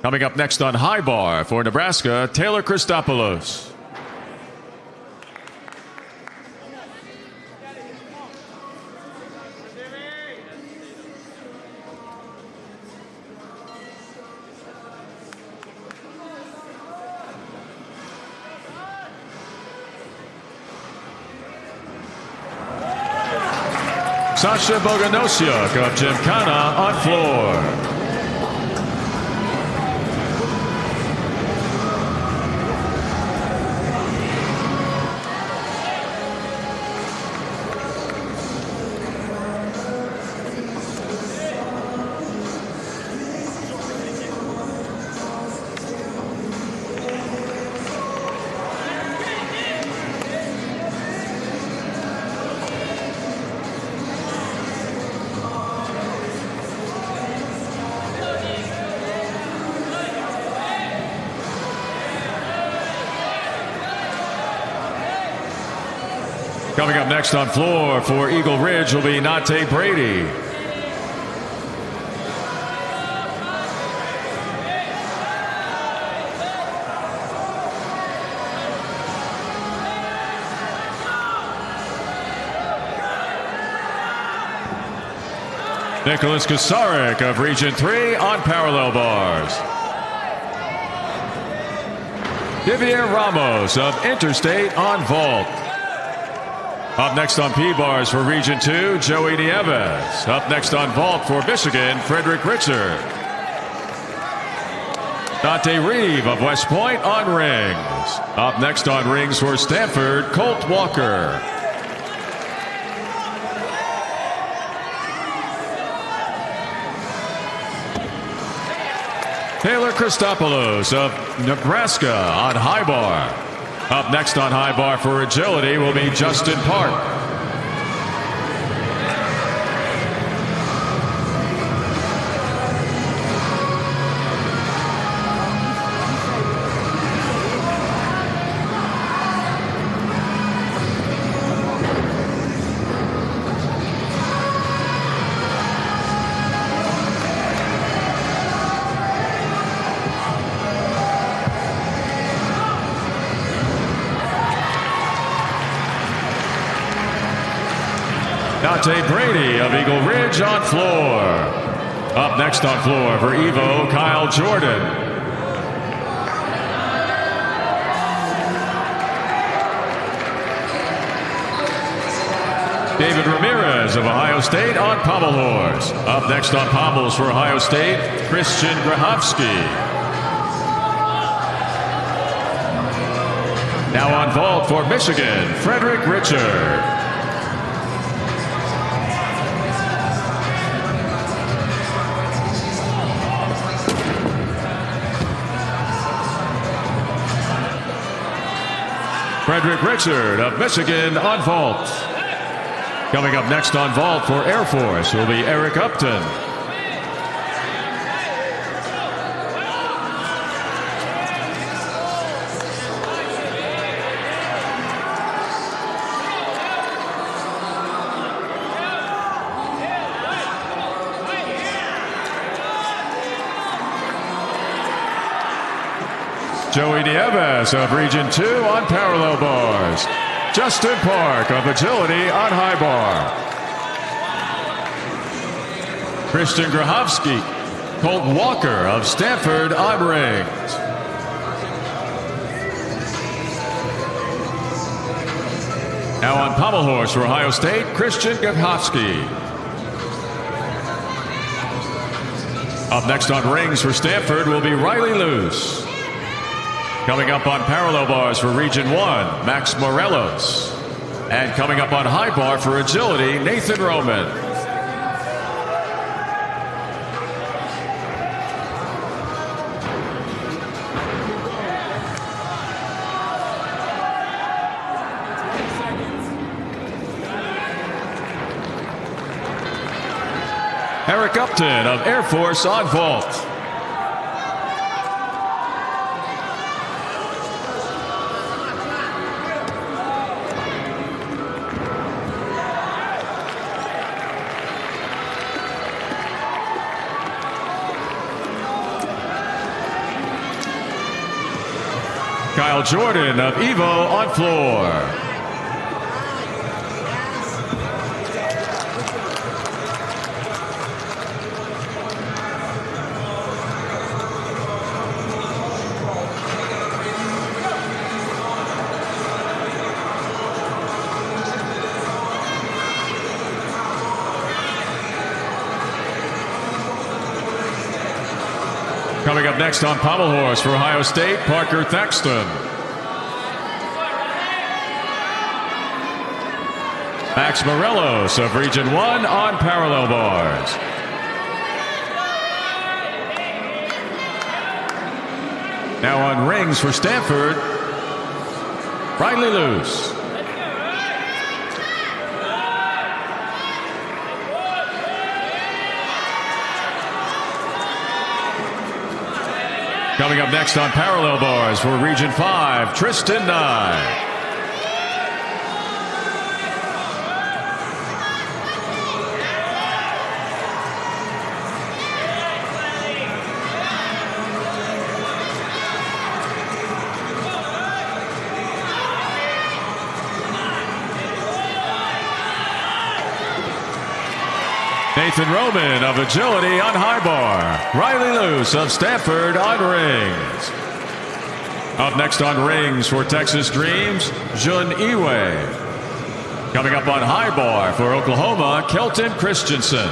Coming up next on high bar for Nebraska, Taylor Christopoulos. Sasha Boganosiuk of Gymkhana on floor. Coming up next on floor for Eagle Ridge will be Nate Brady. Nicholas Kosarik of Region 3 on parallel bars. Divier Ramos of Interstate on vault. Up next on P-bars for Region 2, Joey Nieves. Up next on vault for Michigan, Frederick Richard. Dante Reeve of West Point on rings. Up next on rings for Stanford, Colt Walker. Taylor Christopoulos of Nebraska on high bar. Up next on high bar for agility will be Justin Park. Dante Brady of Eagle Ridge on floor. Up next on floor for Evo, Kyle Jordan. David Ramirez of Ohio State on pommel horse. Up next on pommels for Ohio State, Christian Grahovsky. Now on vault for Michigan, Frederick Richard. Frederick Richard of Michigan on vault. Coming up next on vault for Air Force will be Eric Upton. Joey Nieves of Region 2 on parallel bars. Justin Park of agility on high bar. Christian Grahovsky, Colt Walker of Stanford on rings. Now on pommel horse for Ohio State, Christian Grahovsky. Up next on rings for Stanford will be Riley Luce. Coming up on parallel bars for Region 1, Max Morelos. And coming up on high bar for agility, Nathan Roman. Eric Upton of Air Force on vault. Kyle Jordan of Evo on floor. Coming up next on pommel horse for Ohio State, Parker Thaxton. Max Morelos of Region 1 on parallel bars. Now on rings for Stanford, Riley Luce. Coming up next on parallel bars for Region 5, Tristan Nye. Nathan Roman of agility on high bar. Riley Luce of Stanford on rings. Up next on rings for Texas Dreams, Jun Iwe. Coming up on high bar for Oklahoma, Kelton Christensen.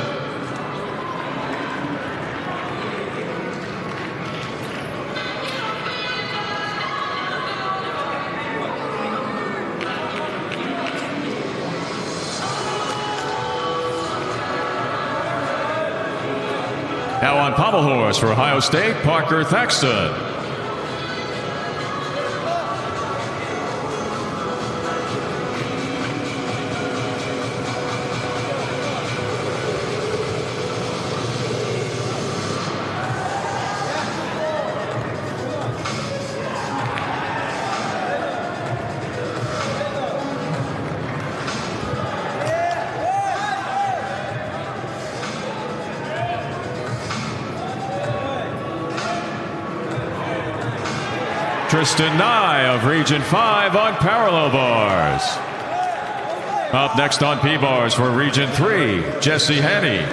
Now on pommel horse for Ohio State, Parker Thaxton. Tristan Nye of Region 5 on parallel bars. Up next on P-bars for Region 3, Jesse Henney.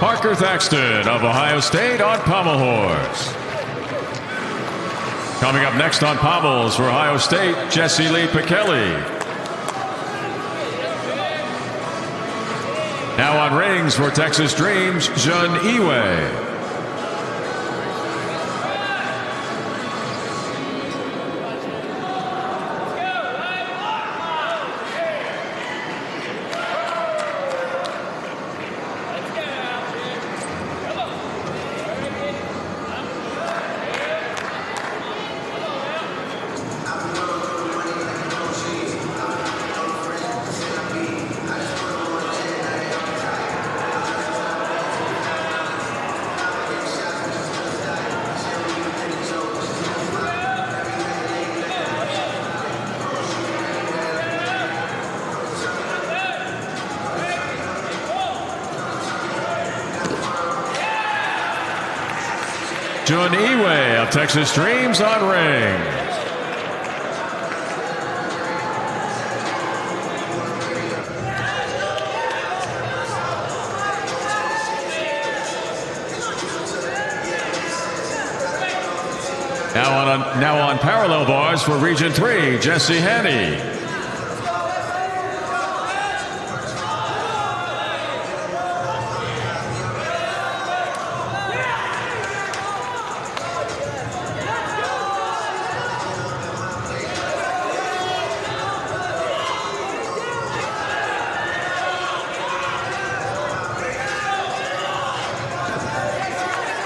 Parker Thaxton of Ohio State on pommel horse. Coming up next on pommels for Ohio State, Jesse Lee Pikeli. Now on rings for Texas Dreams, Jun Iwe. Jun Iwe of Texas Dreams on ring. Now on parallel bars for Region 3, Jesse Haney.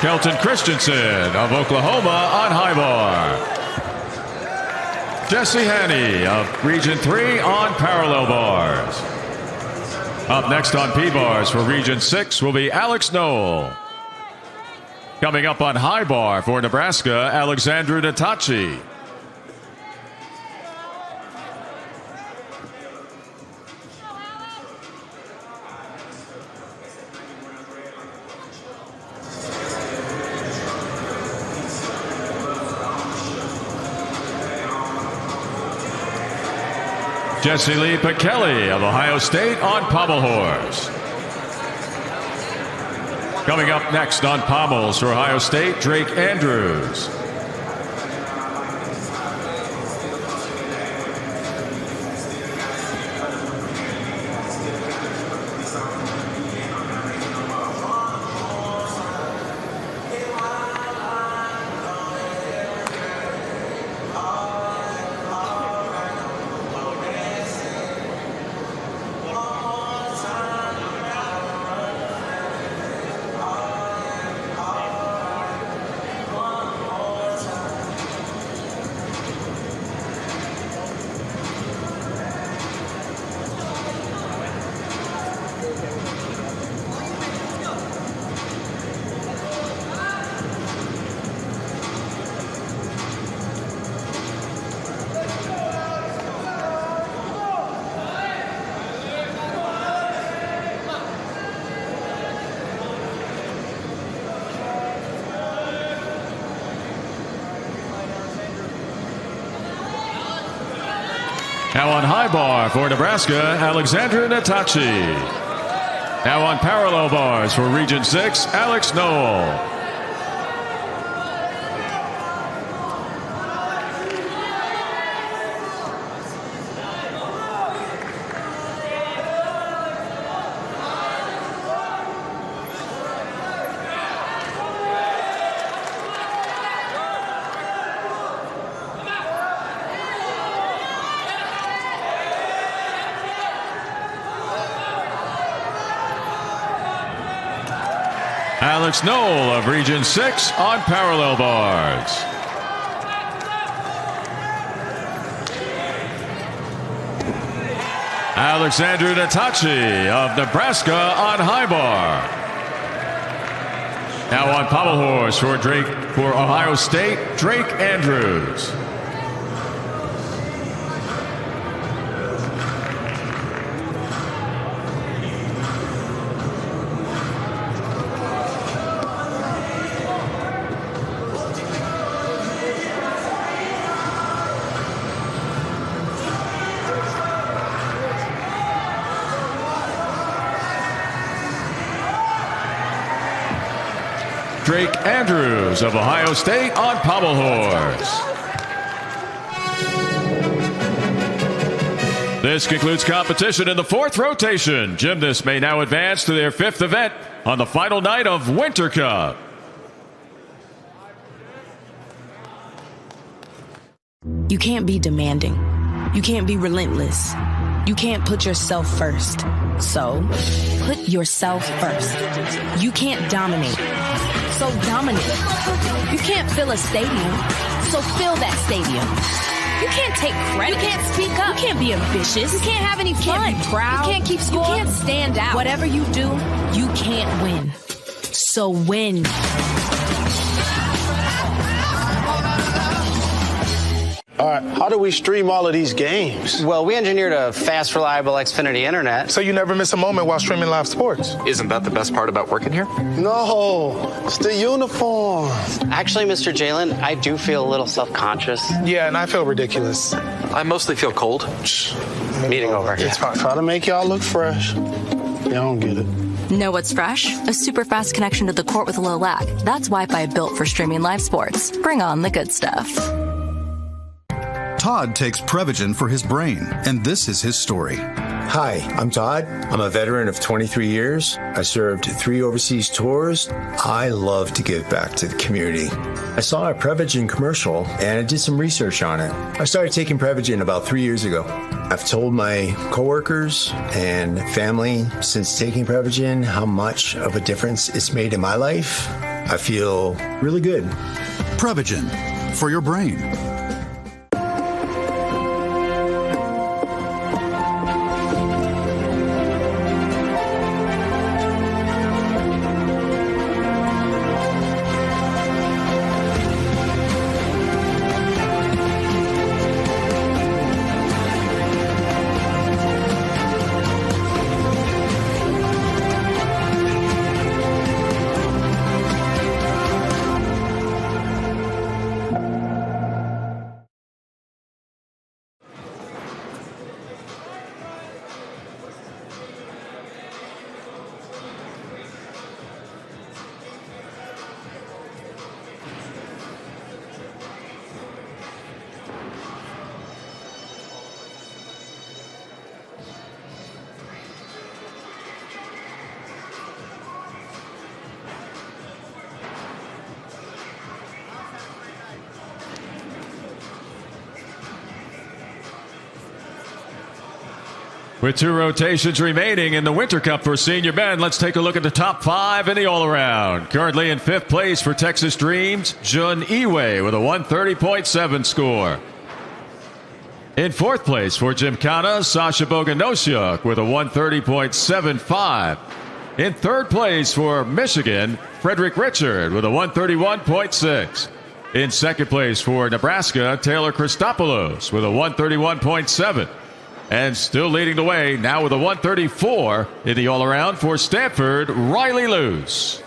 Kelton Christensen of Oklahoma on high bar. Jesse Haney of Region 3 on parallel bars. Up next on P-bars for Region 6 will be Alex Knoll. Coming up on high bar for Nebraska, Alexandru Natachi. Jesse Lee Pekeli of Ohio State on pommel horse. Coming up next on pommels for Ohio State, Drake Andrews. Now on high bar for Nebraska, Alexandru Natachi. Now on parallel bars for Region 6, Alex Knoll. Alex Knoll of Region 6 on parallel bars. Alexandru Natachi of Nebraska on high bar. Now on pommel horse for Ohio State, Drake Andrews. Drake Andrews of Ohio State on pommel horse. This concludes competition in the fourth rotation. Gymnasts may now advance to their fifth event on the final night of Winter Cup. You can't be demanding. You can't be relentless. You can't put yourself first. So, put yourself first. You can't dominate. So dominate. You can't fill a stadium. So fill that stadium. You can't take credit. You can't speak up. You can't be ambitious. You can't have any fun. You can't be proud. You can't keep score. You can't stand out. Whatever you do, you can't win. So win. All right, how do we stream all of these games? Well, we engineered a fast, reliable Xfinity internet. So you never miss a moment while streaming live sports. Isn't that the best part about working here? No, it's the uniform. Actually, Mr. Jalen, I do feel a little self-conscious. Yeah, and I feel ridiculous. I mostly feel cold. Meeting over. It's fine. Try to make y'all look fresh. Y'all don't get it. Know what's fresh? A super fast connection to the court with low lag. That's Wi-Fi built for streaming live sports. Bring on the good stuff. Todd takes Prevagen for his brain, and this is his story. Hi, I'm Todd. I'm a veteran of 23 years. I served 3 overseas tours. I love to give back to the community. I saw a Prevagen commercial and I did some research on it. I started taking Prevagen about 3 years ago. I've told my coworkers and family since taking Prevagen how much of a difference it's made in my life. I feel really good. Prevagen for your brain. With 2 rotations remaining in the Winter Cup for senior men, let's take a look at the top 5 in the all-around. Currently in 5th place for Texas Dreams, Jun Iway with a 130.7 score. In 4th place for Gymkhana, Sasha Boganosiuk with a 130.75. In 3rd place for Michigan, Frederick Richard with a 131.6. In 2nd place for Nebraska, Taylor Christopoulos with a 131.7. And still leading the way now with a 134 in the all-around for Stanford, Riley Luce.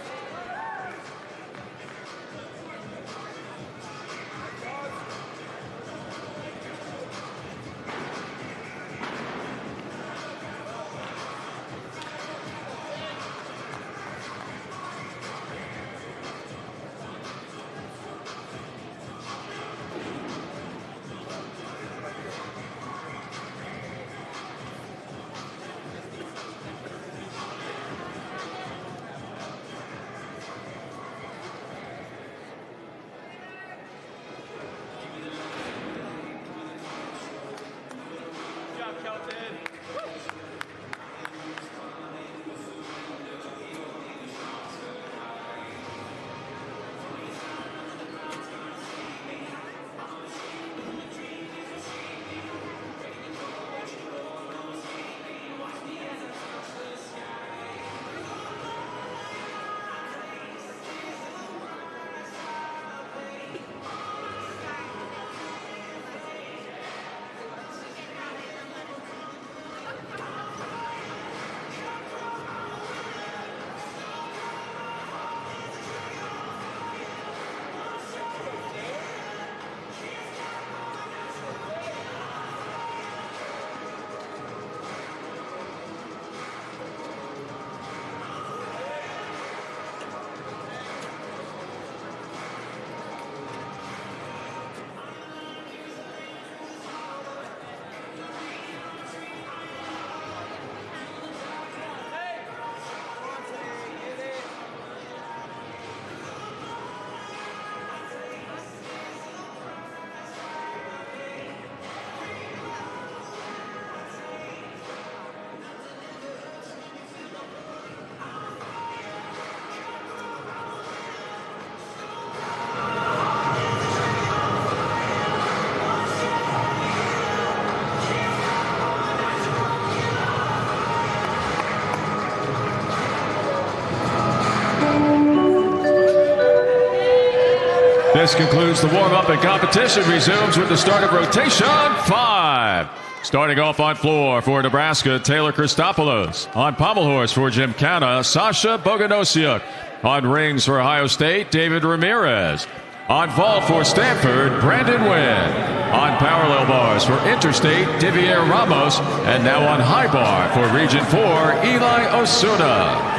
This concludes the warm-up, and competition resumes with the start of rotation 5. Starting off on floor for Nebraska, Taylor Christopoulos. On pommel horse for Gymkhana, Sasha Boganosiuk. On rings for Ohio State, David Ramirez. On vault for Stanford, Brandon Wynn. On parallel bars for Interstate, Divier Ramos. And now on high bar for Region 4, Eli Osuna.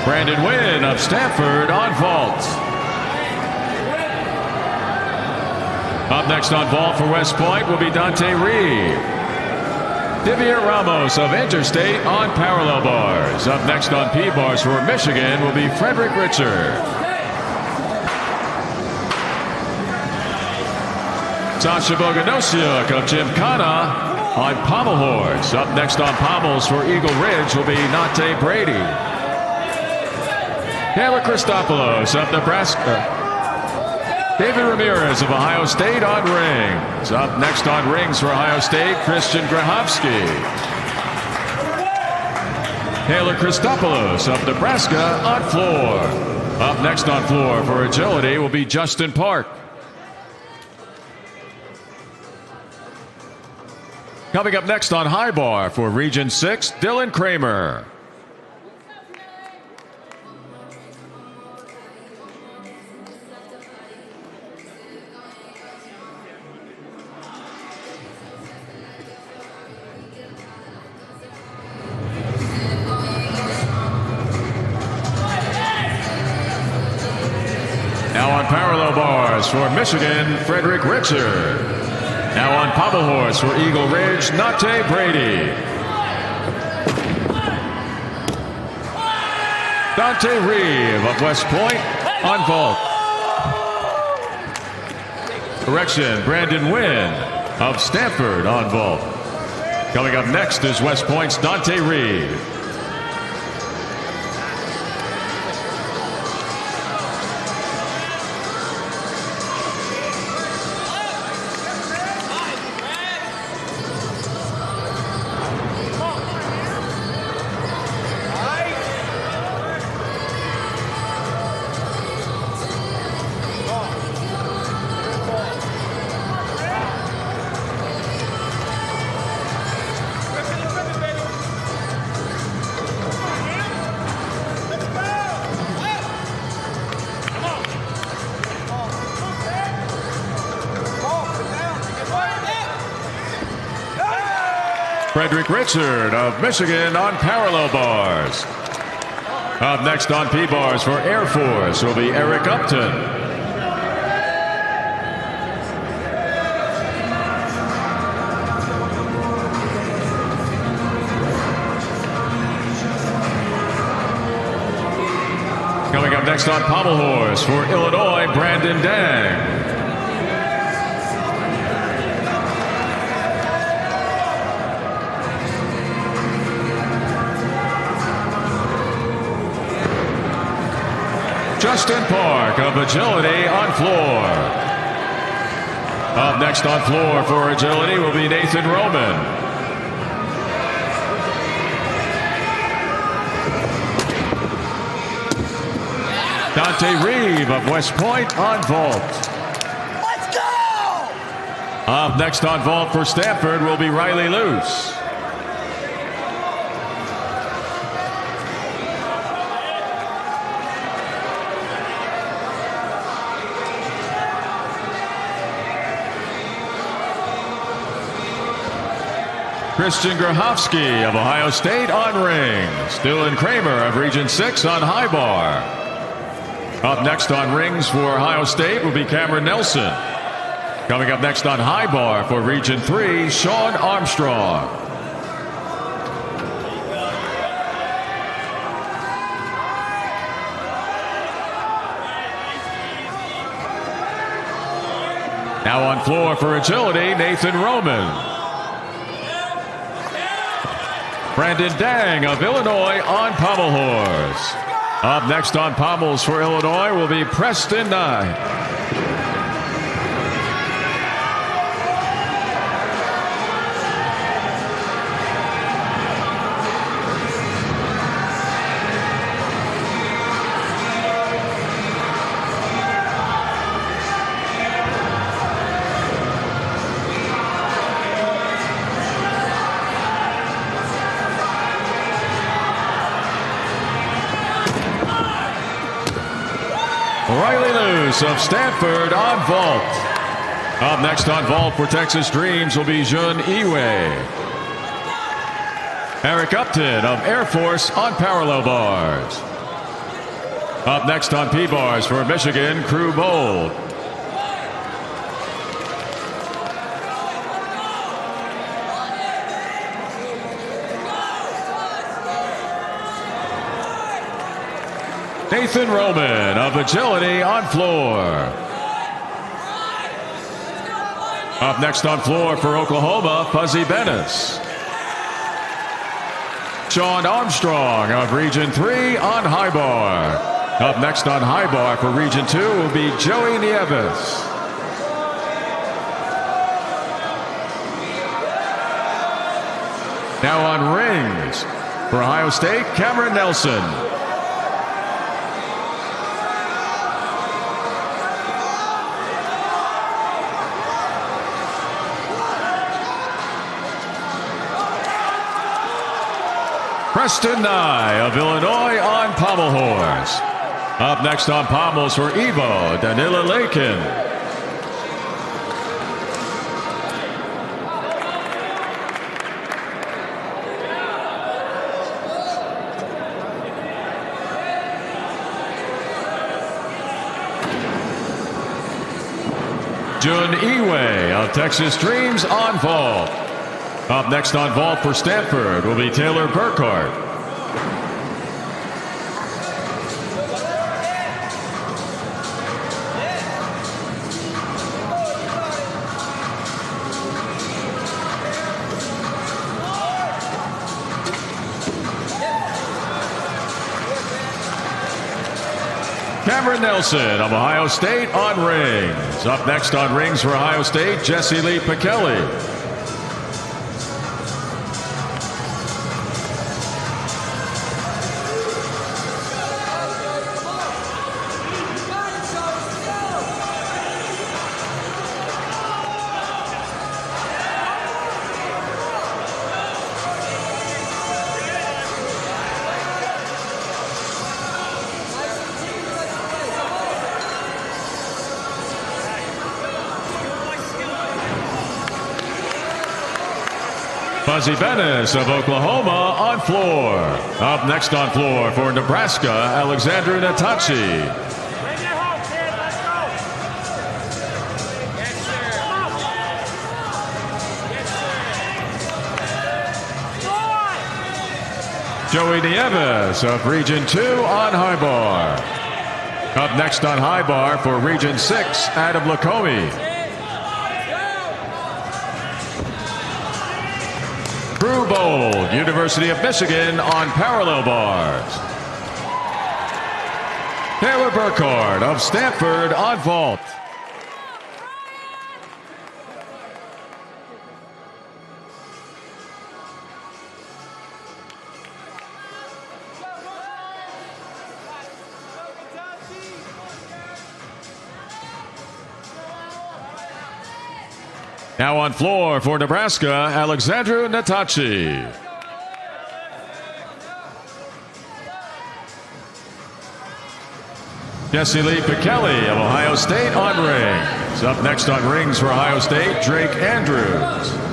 Brandon Wynn of Stanford on vault. Up next on vault for West Point will be Dante Reed. Divier Ramos of Interstate on parallel bars. Up next on P-bars for Michigan will be Frederick Richard. Sasha Boganosiuk of Gymkhana on pommel horse. Up next on pommels for Eagle Ridge will be Nate Brady. Taylor Christopoulos of Nebraska. David Ramirez of Ohio State on rings. Up next on rings for Ohio State, Christian Grahovsky. Taylor Christopoulos of Nebraska on floor. Up next on floor for agility will be Justin Park. Coming up next on high bar for Region 6, Dylan Kramer. Parallel bars for Michigan, Frederick Richard. Now on pommel horse for Eagle Ridge, Nate Brady. Dante Reeve of West Point on vault. Correction, Brandon Wynn of Stanford on vault. Coming up next is West Point's Dante Reeve. Frederick Richard of Michigan on parallel bars. Up next on P-bars for Air Force will be Eric Upton. Coming up next on pommel horse for Illinois, Brandon Dang. Justin Park of agility on floor. Up next on floor for agility will be Nathan Roman. Dante Reeve of West Point on vault. Let's go! Up next on vault for Stanford will be Riley Luce. Christian Grahovsky of Ohio State on rings. Dylan Kramer of Region 6 on high bar. Up next on rings for Ohio State will be Cameron Nelson. Coming up next on high bar for Region 3, Sean Armstrong. Now on floor for agility, Nathan Roman. Brandon Dang of Illinois on pommel horse. Up next on pommels for Illinois will be Preston Nye. Riley Luce of Stanford on vault. Up next on vault for Texas Dreams will be Jun Iwe. Eric Upton of Air Force on parallel bars. Up next on P-bars for Michigan, Crew Bold. Nathan Roman of Agility on floor. Up next on floor for Oklahoma, Fuzzy Bennis. Sean Armstrong of Region 3 on high bar. Up next on high bar for Region 2 will be Joey Nieves. Now on rings for Ohio State, Cameron Nelson. Preston Nye of Illinois on pommel horse. Up next on pommels for Evo, Danila Lakin. Jun Iwe of Texas Dreams on vault. Up next on vault for Stanford will be Taylor Burkhart. Cameron Nelson of Ohio State on rings. Up next on rings for Ohio State, Jesse Lee Pikeli. Fuzzy Bennis of Oklahoma on floor. Up next on floor for Nebraska, Alexandru Natachi. Joey Nieves of Region 2 on high bar. Up next on high bar for Region 6, Adam Lacombe. Crew Bold, University of Michigan on parallel bars. Taylor Burkhart of Stanford on vault. Now on floor for Nebraska, Alexandru Natachi. Jesse Lee Pikeli of Ohio State on rings. Up next on rings for Ohio State, Drake Andrews.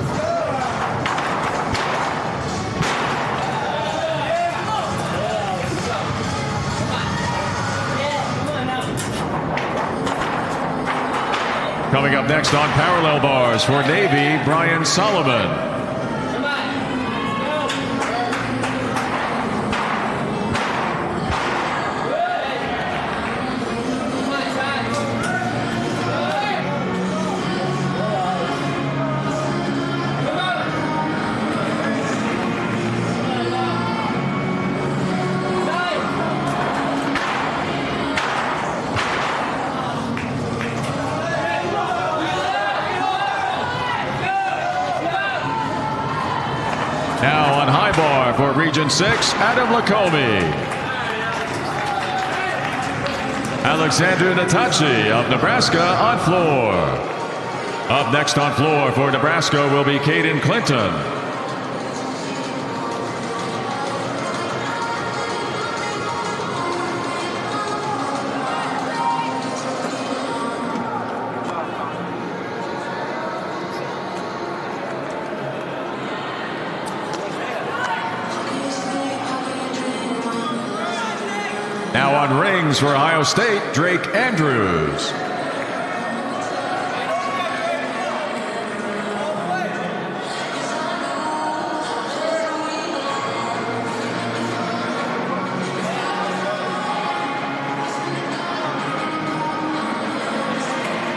Coming up next on parallel bars for Navy, Brian Solomon. Region 6, Adam Lacombe. Alexander Natachi of Nebraska on floor. Up next on floor for Nebraska will be Caden Clinton. Now on rings for Ohio State, Drake Andrews.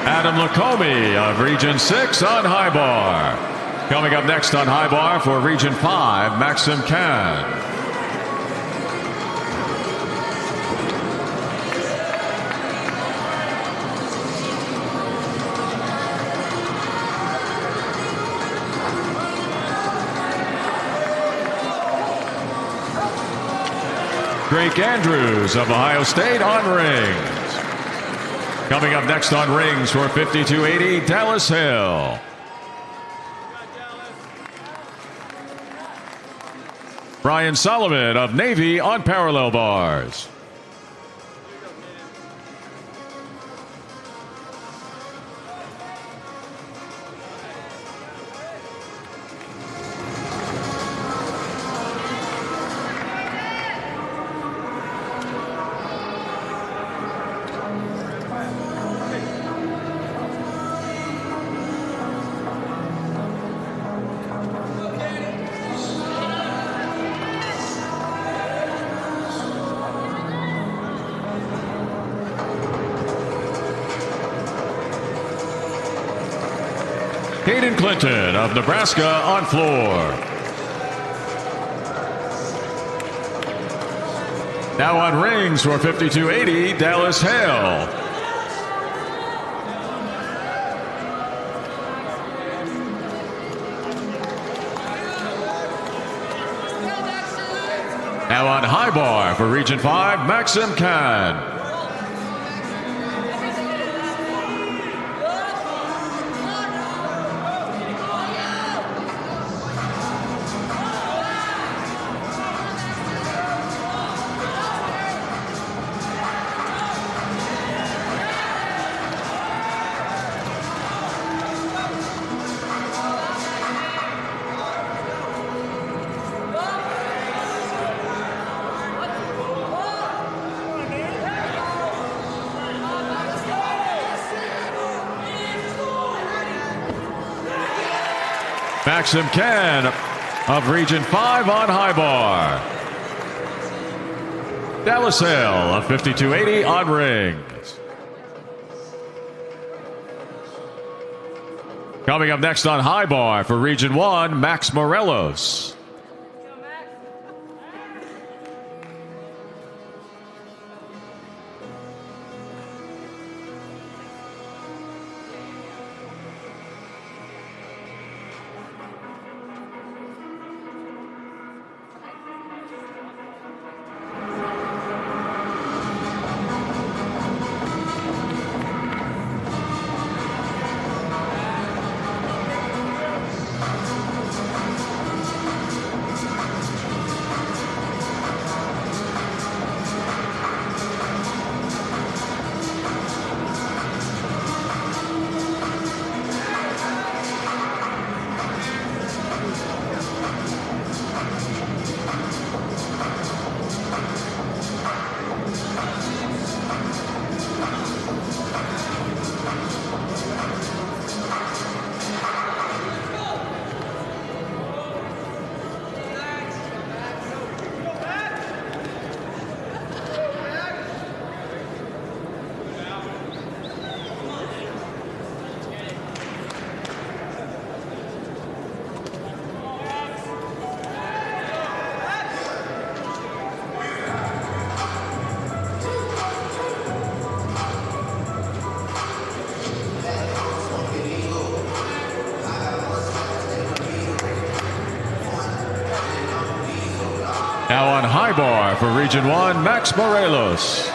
Adam Lacombe of Region 6 on high bar. Coming up next on high bar for Region 5, Maxim Khan. Drake Andrews of Ohio State on rings. Coming up next on rings for 5280, Dallas Hill. Brian Solomon of Navy on parallel bars. Caden Clinton of Nebraska on floor. Now on rings for 5280, Dallas Hill. Now on high bar for Region 5, Maxim Khan. Maxim Khan of Region 5 on high bar. Dallas Hill of 5280 on rings. Coming up next on high bar for Region 1, Max Morelos. Now on high bar for Region 1, Max Morelos.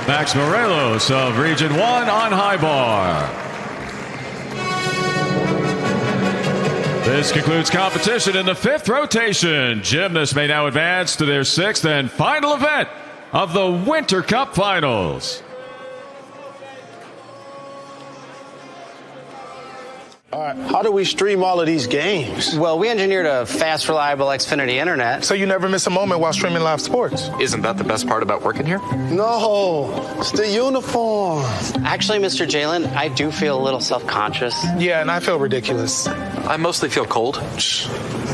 Max Morelos of Region 1 on high bar. This concludes competition in the 5th rotation. Gymnasts may now advance to their 6th and final event of the Winter Cup Finals. All right, how do we stream all of these games? Well, we engineered a fast, reliable Xfinity internet. So you never miss a moment while streaming live sports. Isn't that the best part about working here? No, it's the uniform. Actually, Mr. Jalen, I do feel a little self-conscious. Yeah, and I feel ridiculous. I mostly feel cold.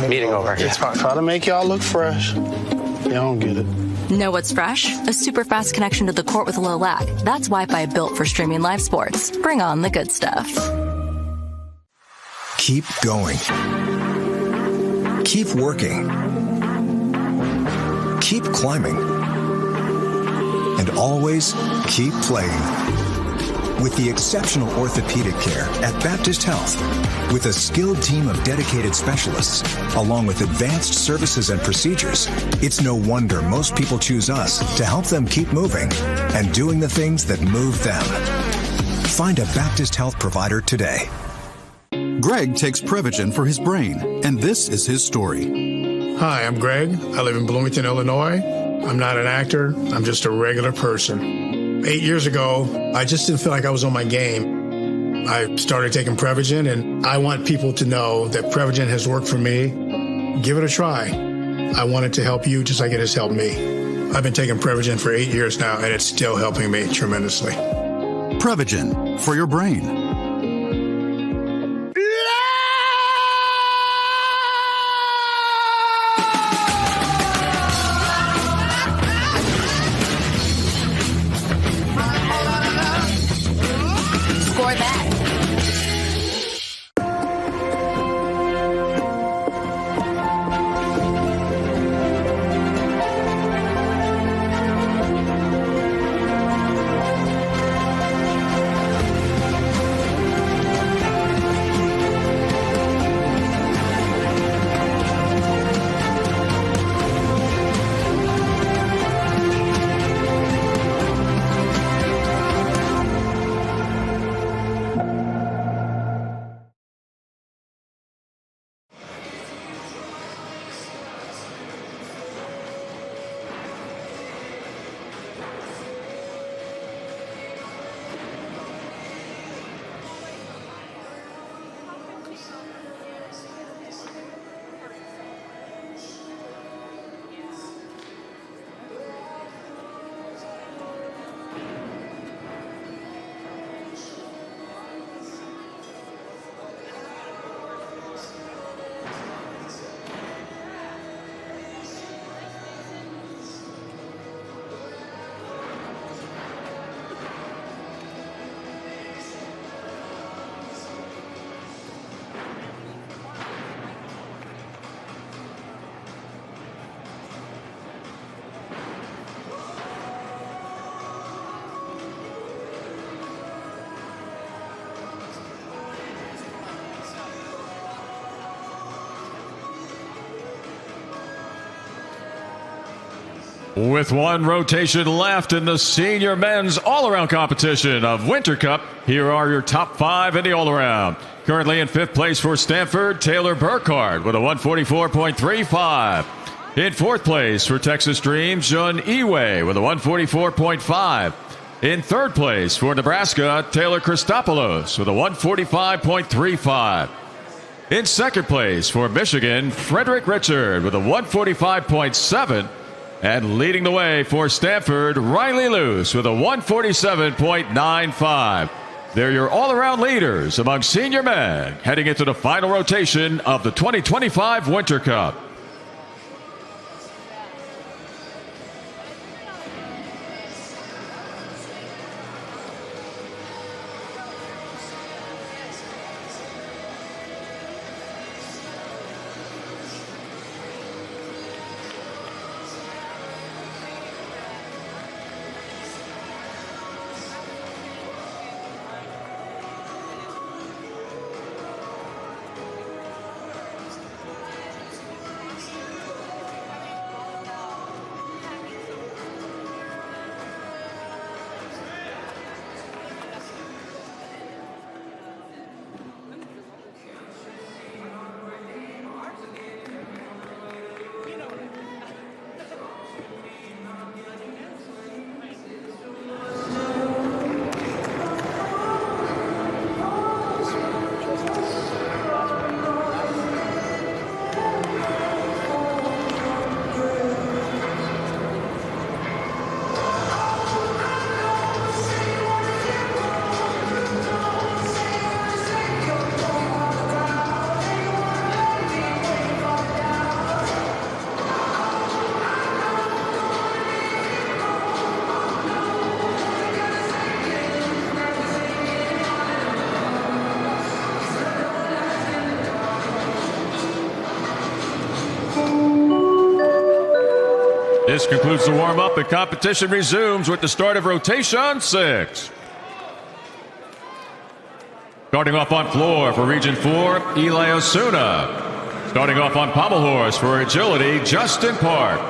Meeting over. It's fine. Try to make y'all look fresh. You don't get it. Know what's fresh? A super fast connection to the court with low lag. That's Wi-Fi built for streaming live sports. Bring on the good stuff. Keep going. Keep working. Keep climbing. And always keep playing. With the exceptional orthopedic care at Baptist Health, with a skilled team of dedicated specialists, along with advanced services and procedures, it's no wonder most people choose us to help them keep moving and doing the things that move them. Find a Baptist Health provider today. Greg takes Prevagen for his brain, and this is his story. Hi, I'm Greg. I live in Bloomington, Illinois. I'm not an actor. I'm just a regular person. 8 years ago, I just didn't feel like I was on my game. I started taking Prevagen, and I want people to know that Prevagen has worked for me. Give it a try. I want it to help you just like it has helped me. I've been taking Prevagen for 8 years now, and it's still helping me tremendously. Prevagen for your brain. With one rotation left in the senior men's all-around competition of Winter Cup, here are your top 5 in the all-around. Currently in 5th place for Stanford, Taylor Burkhardt with a 144.35. In 4th place for Texas Dreams, Jun Iwe with a 144.5. In 3rd place for Nebraska, Taylor Christopoulos with a 145.35. In 2nd place for Michigan, Frederick Richard with a 145.7. And leading the way for Stanford, Riley Luce with a 147.95. They're your all-around leaders among senior men heading into the final rotation of the 2025 Winter Cup. This concludes the warm-up, and competition resumes with the start of rotation 6. Starting off on floor for Region 4, Eli Osuna. Starting off on pommel horse for agility, Justin Park.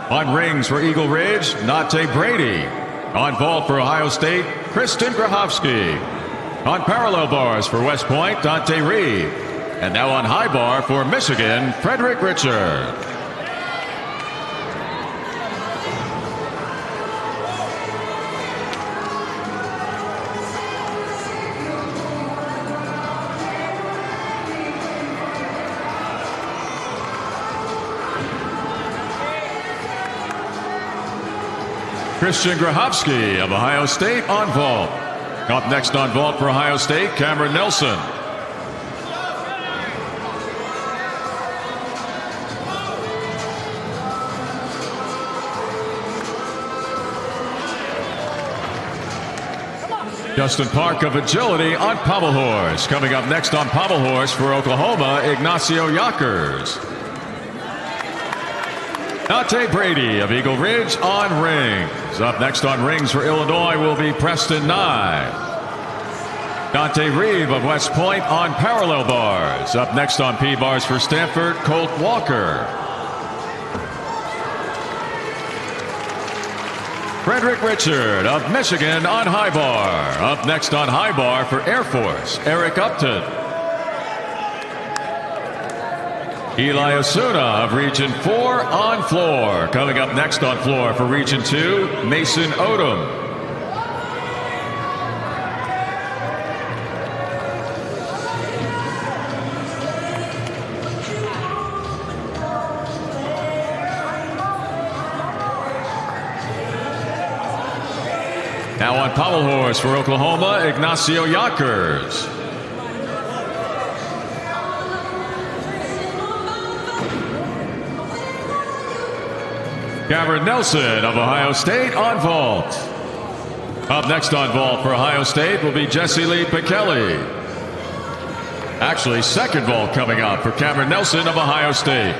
On rings for Eagle Ridge, Nate Brady. On vault for Ohio State, Kristen Grahofsky. On parallel bars for West Point, Dante Reed. And now on high bar for Michigan, Frederick Richard. Christian Grahofsky of Ohio State on vault. Up next on vault for Ohio State, Cameron Nelson. Justin Park of agility on pommel horse. Coming up next on pommel horse for Oklahoma, Ignacio Yakers. Nate Brady of Eagle Ridge on rings. Up next on rings for Illinois will be Preston Nye. Dante Reeve of West Point on parallel bars. Up next on P bars for Stanford, Colt Walker. Frederick Richard of Michigan on high bar. Up next on high bar for Air Force, Eric Upton. Eli Osuna of Region 4 on floor. Coming up next on floor for Region 2, Mason Odom. Now on pommel horse for Oklahoma, Ignacio Yakers. Cameron Nelson of Ohio State on vault. Up next on vault for Ohio State will be Jesse Lee Pikeli. Actually, second vault coming up for Cameron Nelson of Ohio State.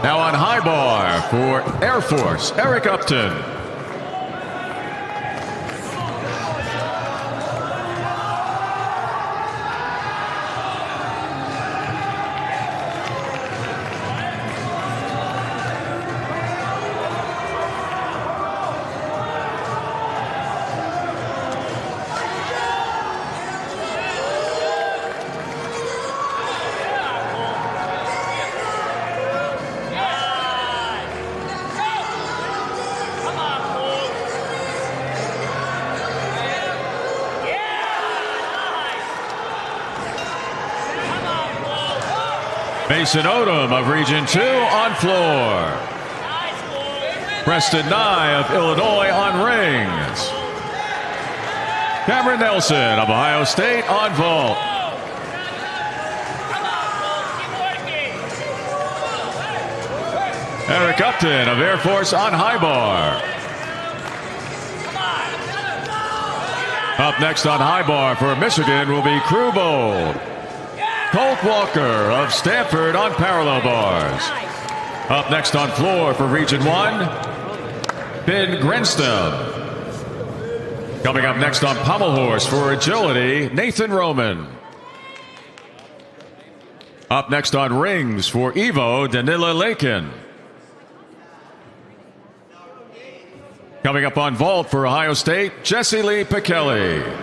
Now on high bar for Air Force, Eric Upton. Mason Odom of Region 2 on floor. Preston Nye of Illinois on rings. Cameron Nelson of Ohio State on vault. Eric Upton of Air Force on high bar. Up next on high bar for Michigan will be Crew Bowl. Colt Walker of Stanford on parallel bars. Up next on floor for Region 1, Ben Grenstam. Coming up next on pommel horse for agility, Nathan Roman. Up next on rings for Evo, Danila Lakin. Coming up on vault for Ohio State, Jesse Lee Pikeli.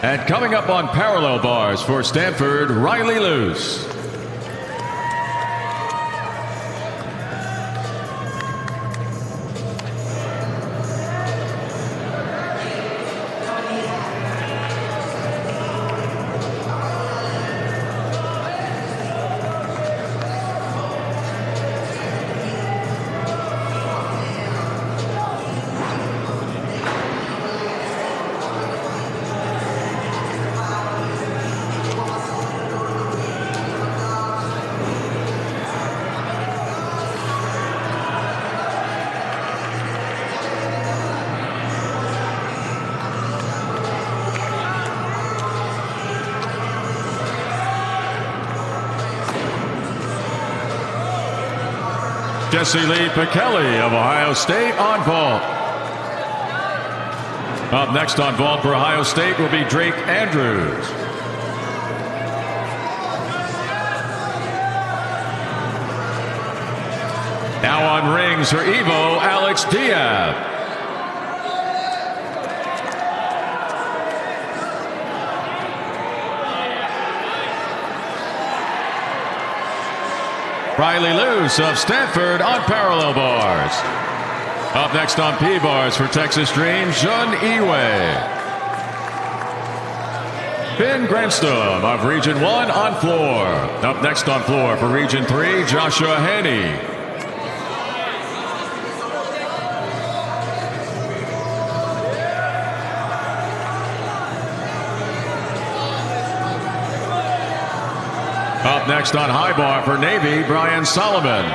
And coming up on parallel bars for Stanford, Riley Luce. Jesse Lee Pikeli of Ohio State on vault. Up next on vault for Ohio State will be Drake Andrews. Now on rings for Evo, Alex Diab. Riley Luce of Stanford on parallel bars. Up next on P bars for Texas Dream, Jun Iwe. Ben Grenstam of Region 1 on floor. Up next on floor for Region 3, Joshua Haney. Up next on high bar for Navy, Brian Solomon.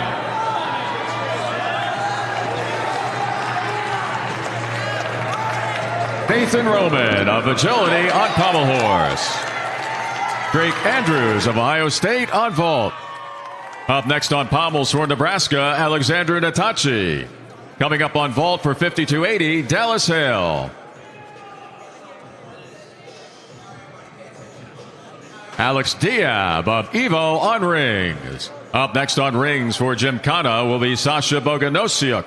Nathan Roman of agility on pommel horse. Drake Andrews of Ohio State on vault. Up next on pommels for Nebraska, Alexandra Natachi. Coming up on vault for 5280, Dallas Hale. Alex Diab of Evo on rings. Up next on rings for Gymkhana will be Sasha Boganosiuk.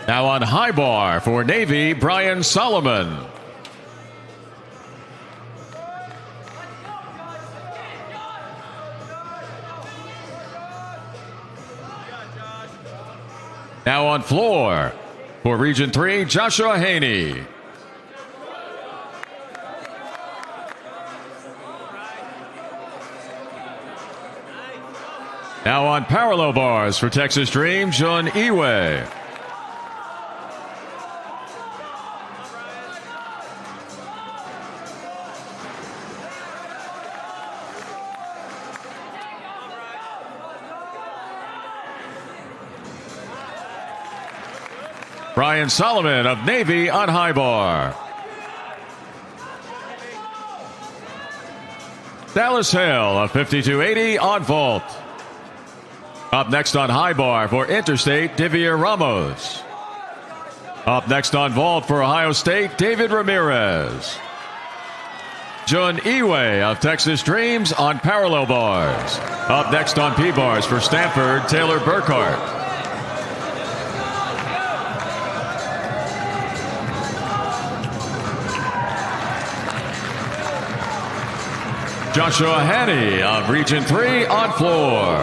Now on high bar for Navy, Brian Solomon. Now on floor for Region 3, Joshua Haney. Now on parallel bars for Texas Dream, Jun Iwe. Ryan Solomon of Navy on high bar. Dallas Hale of 5280 on vault. Up next on high bar for Interstate, Divier Ramos. Up next on vault for Ohio State, David Ramirez. Jun Iwe of Texas Dreams on parallel bars. Up next on P-bars for Stanford, Taylor Burkhart. Joshua Hanney of Region 3 on floor.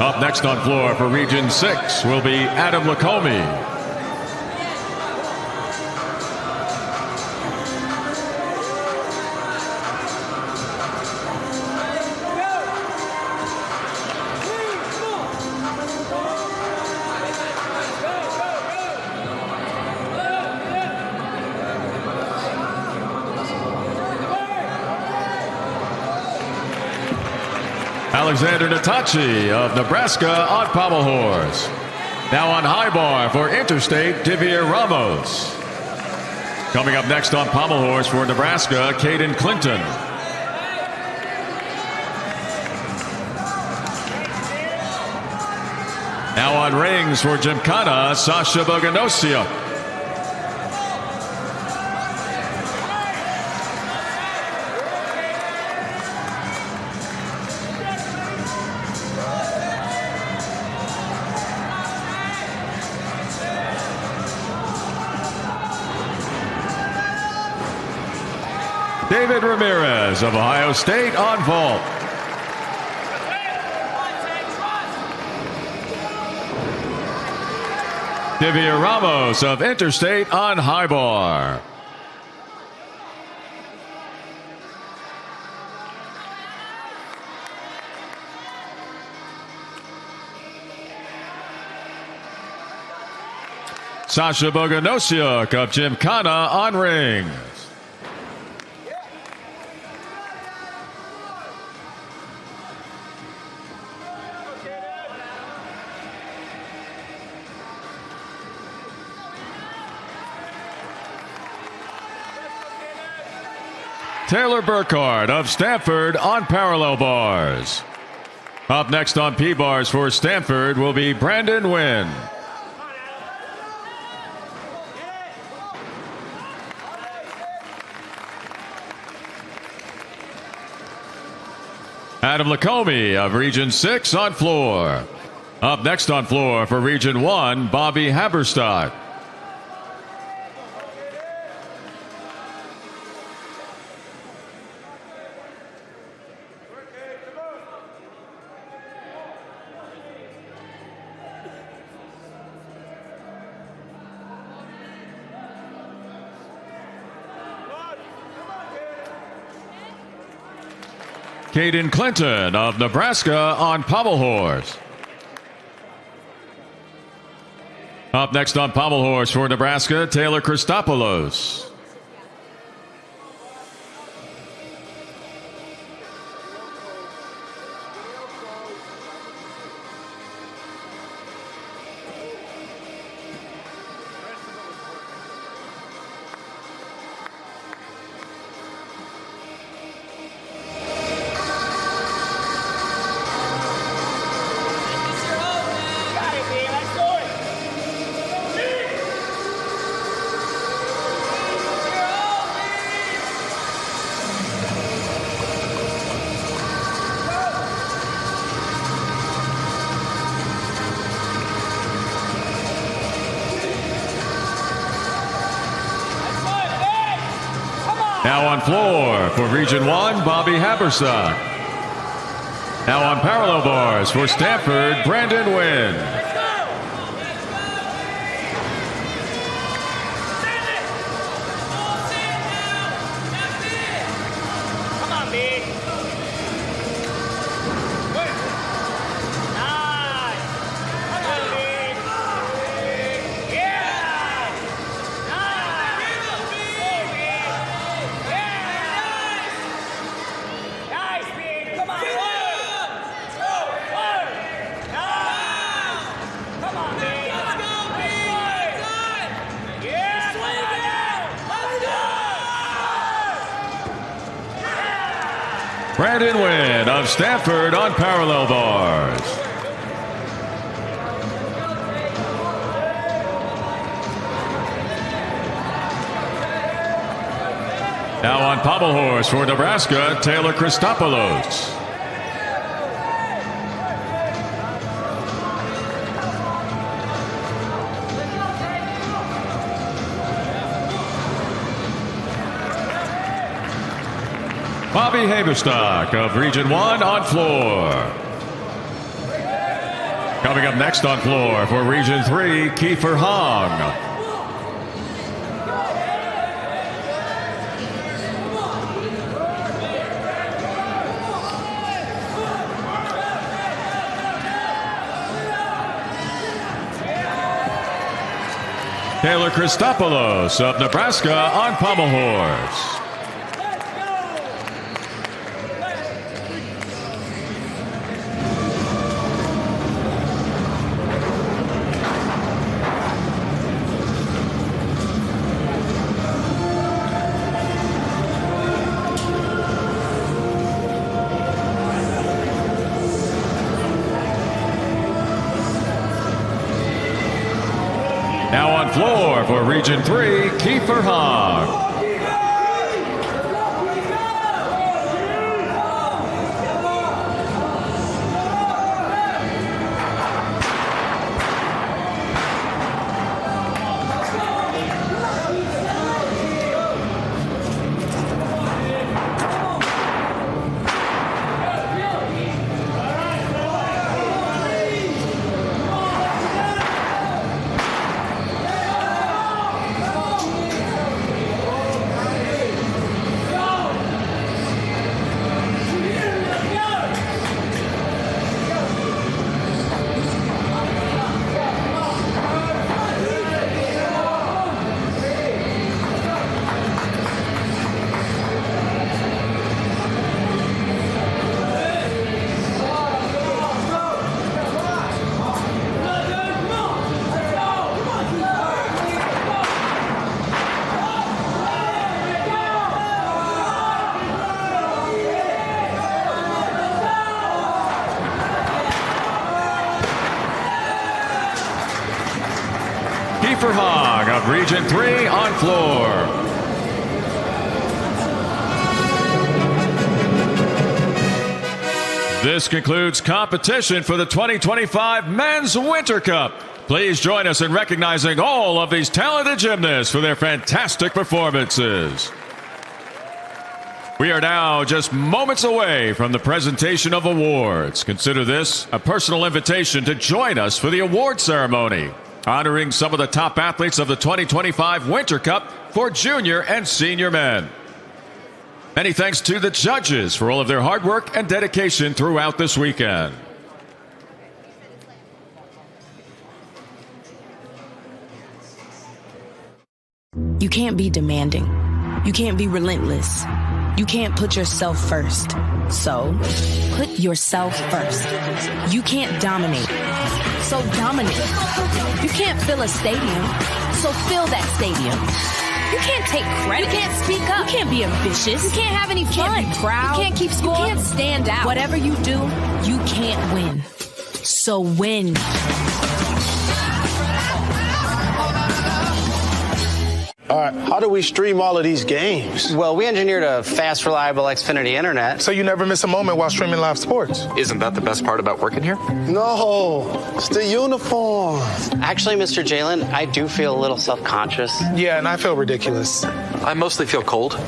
Up next on floor for Region 6 will be Adam Lacombe. Alexander Natachi of Nebraska on pommel horse. Now on high bar for Interstate, Divier Ramos. Coming up next on pommel horse for Nebraska, Caden Clinton. Now on rings for Gymkhana, Sasha Bogdanosiuk. David Ramirez of Ohio State on vault. Divier Ramos of Interstate on high bar. Sasha Bogdanosiuk of Gymkhana on rings. Taylor Burkhart of Stanford on parallel bars. Up next on P-bars for Stanford will be Brandon Wynn. Adam Lacombe of Region 6 on floor. Up next on floor for Region 1, Bobby Haberstock. Caden Clinton of Nebraska on pommel horse. Up next on pommel horse for Nebraska, Taylor Christopoulos. Now on floor for Region 1, Bobby Haberstock. Now on parallel bars for Stanford, Brandon Wynn. Brandon Wynn of Stanford on parallel bars. Now on pommel horse for Nebraska, Taylor Christopoulos. Bobby Haberstock of Region 1 on floor. Coming up next on floor for Region 3, Kiefer Hong. Taylor Christopoulos of Nebraska on pommel horse. Now on floor for Region 3, Kiefer Hong. Kiefer Hong of Region 3 on floor. This concludes competition for the 2025 Men's Winter Cup. Please join us in recognizing all of these talented gymnasts for their fantastic performances. We are now just moments away from the presentation of awards. Consider this a personal invitation to join us for the award ceremony, honoring some of the top athletes of the 2025 Winter Cup for junior and senior men. Many thanks to the judges for all of their hard work and dedication throughout this weekend. You can't be demanding. You can't be relentless. You can't put yourself first. So, put yourself first. You can't dominate. So dominate. You can't fill a stadium. So fill that stadium. You can't take credit. You can't speak up. You can't be ambitious. You can't have any fun. You can't be proud. You can't keep score. You can't stand out. Whatever you do, you can't win. So win. All right, how do we stream all of these games? Well, we engineered a fast, reliable Xfinity internet. So you never miss a moment while streaming live sports. Isn't that the best part about working here? No, it's the uniform. Actually, Mr. Jalen, I do feel a little self-conscious. Yeah, and I feel ridiculous. I mostly feel cold.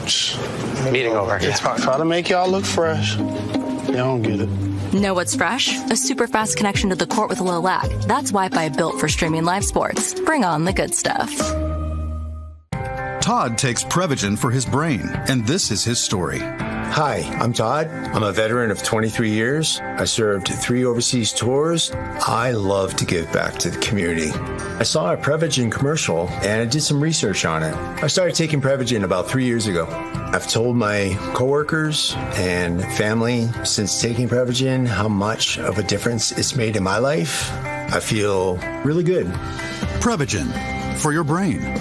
Meeting over. It's fine. Try to make y'all look fresh. You don't get it. Know what's fresh? A super fast connection to the court with low lag. That's Wi-Fi built for streaming live sports. Bring on the good stuff. Todd takes Prevagen for his brain, and this is his story. Hi, I'm Todd. I'm a veteran of 23 years. I served 3 overseas tours. I love to give back to the community. I saw a Prevagen commercial and I did some research on it. I started taking Prevagen about 3 years ago. I've told my coworkers and family since taking Prevagen how much of a difference it's made in my life. I feel really good. Prevagen for your brain.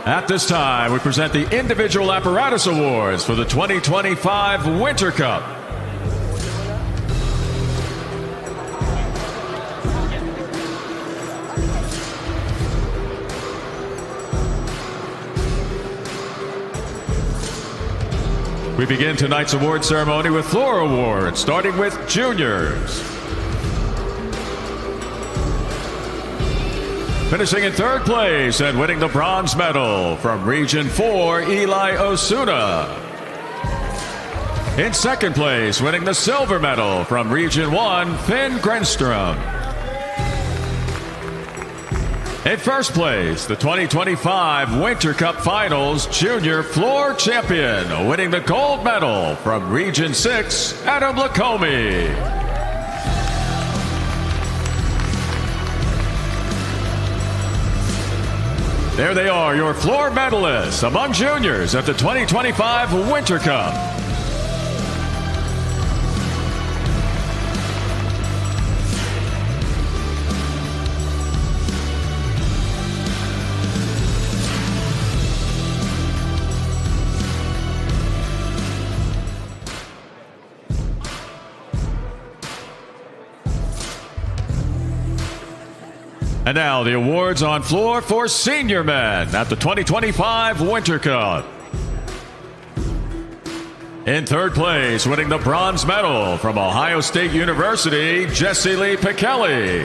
At this time, we present the Individual Apparatus Awards for the 2025 Winter Cup. We begin tonight's award ceremony with floor awards, starting with juniors. Finishing in third place and winning the bronze medal from Region 4, Eli Osuna. In second place, winning the silver medal from Region 1, Finn Grenstrom. In first place, the 2025 Winter Cup Finals Junior Floor Champion, winning the gold medal from Region 6, Adam Lacombe. There they are, your floor medalists among juniors at the 2025 Winter Cup. And now the awards on floor for senior men at the 2025 Winter Cup. In third place, winning the bronze medal from Ohio State University, Jesse Lee Pikelli.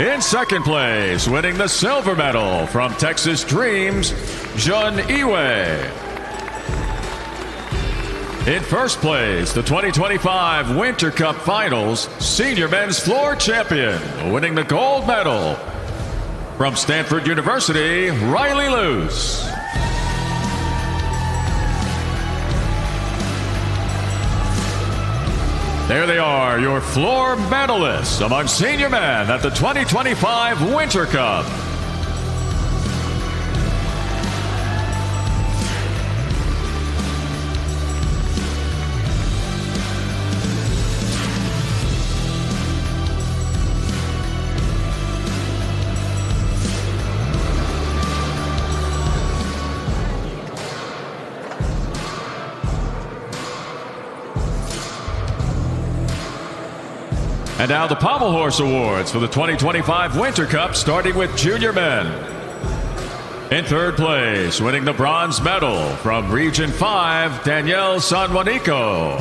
In second place, winning the silver medal from Texas Dreams, Jun Iwe. In first place, the 2025 Winter Cup Finals Senior Men's Floor Champion, winning the gold medal from Stanford University, Riley Luce. There they are, your floor medalists among senior men at the 2025 Winter Cup. And now the Pommel Horse Awards for the 2025 Winter Cup, starting with junior men. In third place, winning the bronze medal from Region 5, Danielle Sanjuanico.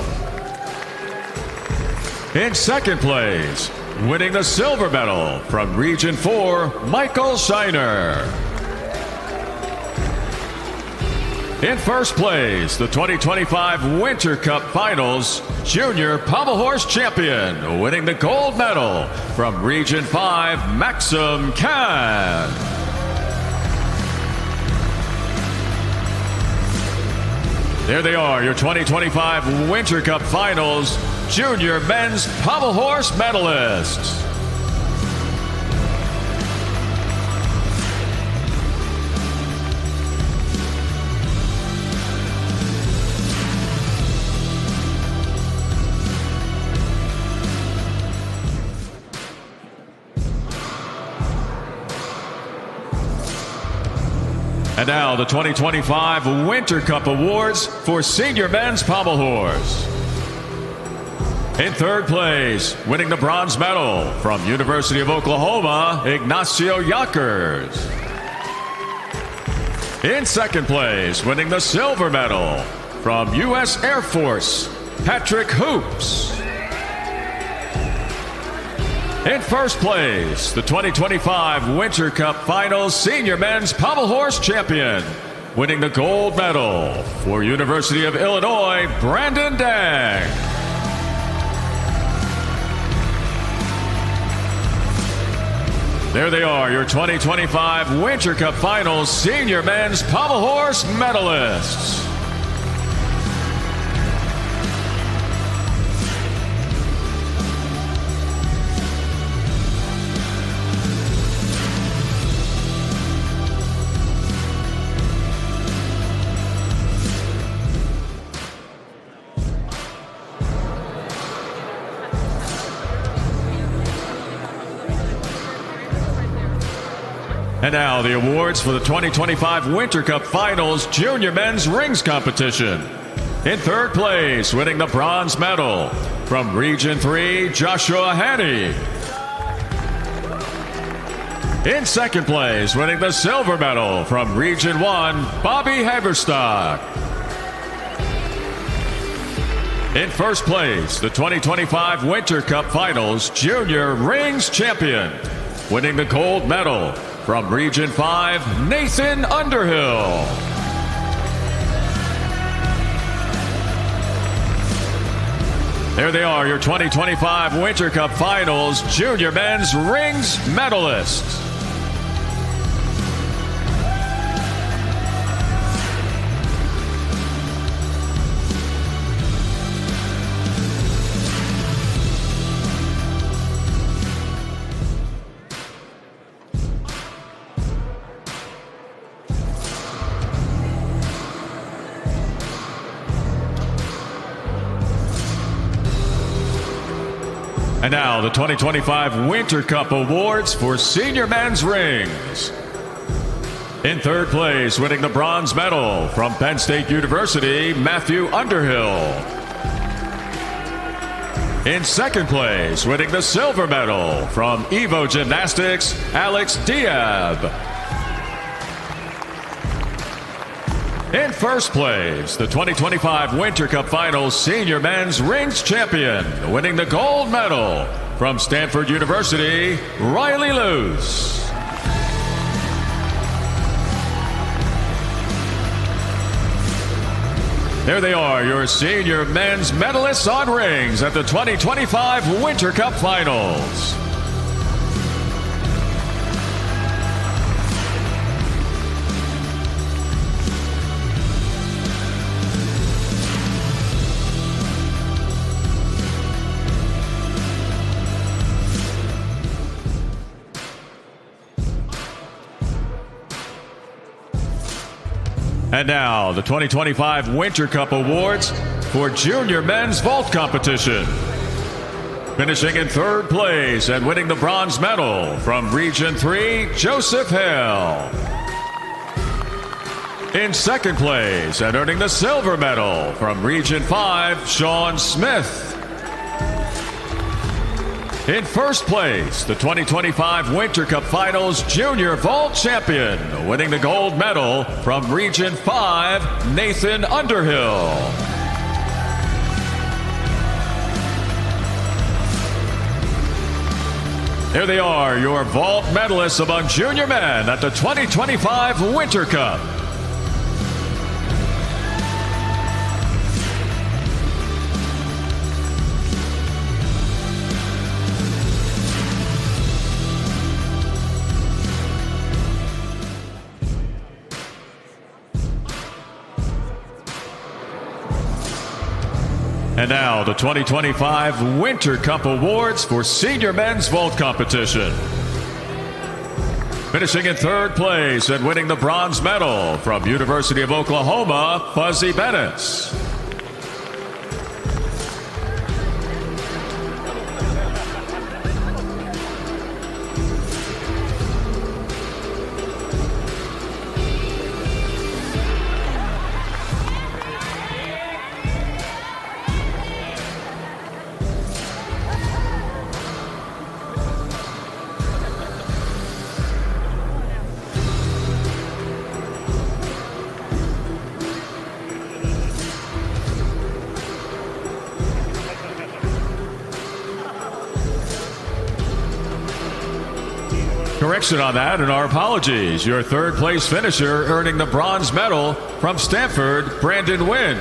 In second place, winning the silver medal from Region 4, Michael Shiner. In first place, the 2025 Winter Cup Finals Junior Pommel Horse Champion, winning the gold medal from Region 5, Maxim Can. There they are, your 2025 Winter Cup Finals Junior Men's Pommel Horse medalists. And now the 2025 Winter Cup Awards for Senior Men's Pommel Horse. In third place, winning the bronze medal from University of Oklahoma, Ignacio Yakers. In second place, winning the silver medal from U.S. Air Force, Patrick Hoops. In first place, the 2025 Winter Cup Finals Senior Men's Pommel Horse Champion, winning the gold medal for University of Illinois, Brandon Dang. There they are, your 2025 Winter Cup Finals Senior Men's Pommel Horse medalists. And now the awards for the 2025 Winter Cup Finals Junior Men's Rings Competition. In third place, winning the bronze medal from Region 3, Joshua Haney. In second place, winning the silver medal from Region 1, Bobby Haverstock. In first place, the 2025 Winter Cup Finals Junior Rings Champion, winning the gold medal from Region 5, Nathan Underhill. There they are, your 2025 Winter Cup Finals Junior Men's Rings medalists. And now the 2025 Winter Cup Awards for Senior Men's Rings. In third place, winning the bronze medal from Penn State University, Matthew Underhill. In second place, winning the silver medal from Evo Gymnastics, Alex Diab. In first place, the 2025 Winter Cup Finals Senior Men's Rings Champion, winning the gold medal from Stanford University, Riley Luce. There they are, your senior men's medalists on rings at the 2025 Winter Cup Finals. And now, the 2025 Winter Cup Awards for Junior Men's Vault Competition. Finishing in third place and winning the bronze medal from Region 3, Joseph Hale. In second place and earning the silver medal from Region 5, Sean Smith. In first place, the 2025 Winter Cup Finals Junior Vault Champion, winning the gold medal from Region 5, Nathan Underhill. Here they are, your vault medalists among junior men at the 2025 Winter Cup. And now, the 2025 Winter Cup Awards for Senior Men's Vault Competition. Finishing in third place and winning the bronze medal from University of Oklahoma, Fuzzy Bennett. Correction on that, and our apologies. Your third place finisher earning the bronze medal from Stanford, Brandon Wynn.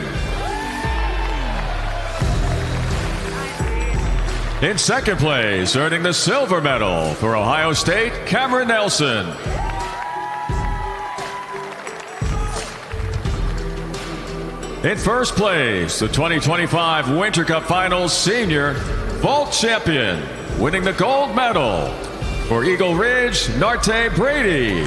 In second place, earning the silver medal for Ohio State, Cameron Nelson. In first place, the 2025 Winter Cup Finals Senior Vault Champion, winning the gold medal for Eagle Ridge, Narte Brady.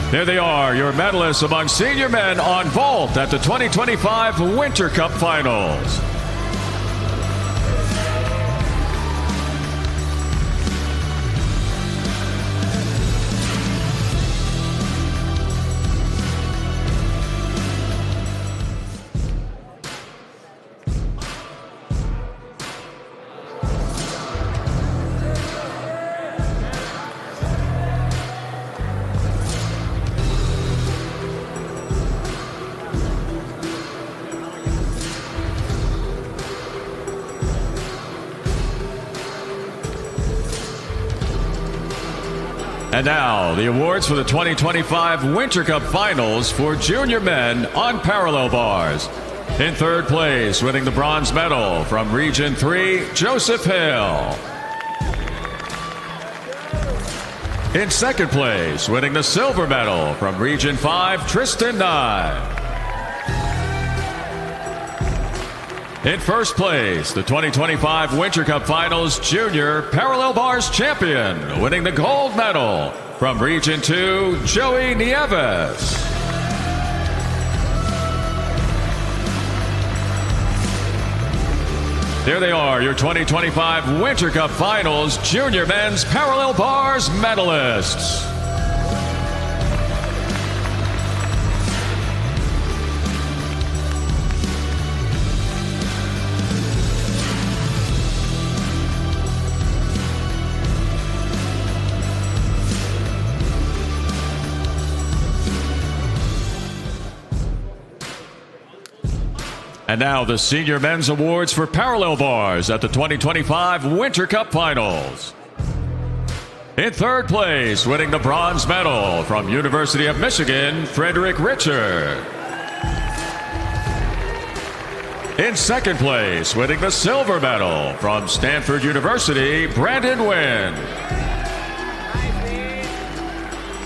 There they are, your medalists among senior men on vault at the 2025 Winter Cup Finals. And now, the awards for the 2025 Winter Cup Finals for junior men on parallel bars. In third place, winning the bronze medal from Region 3, Joseph Hill. In second place, winning the silver medal from Region 5, Tristan Nye. In first place, the 2025 Winter Cup Finals Junior Parallel Bars Champion, winning the gold medal from Region 2, Joey Nieves. There they are, your 2025 Winter Cup Finals Junior Men's Parallel Bars medalists. And now the Senior Men's Awards for Parallel Bars at the 2025 Winter Cup Finals. In third place, winning the bronze medal from University of Michigan, Frederick Richard. In second place, winning the silver medal from Stanford University, Brandon Wynn.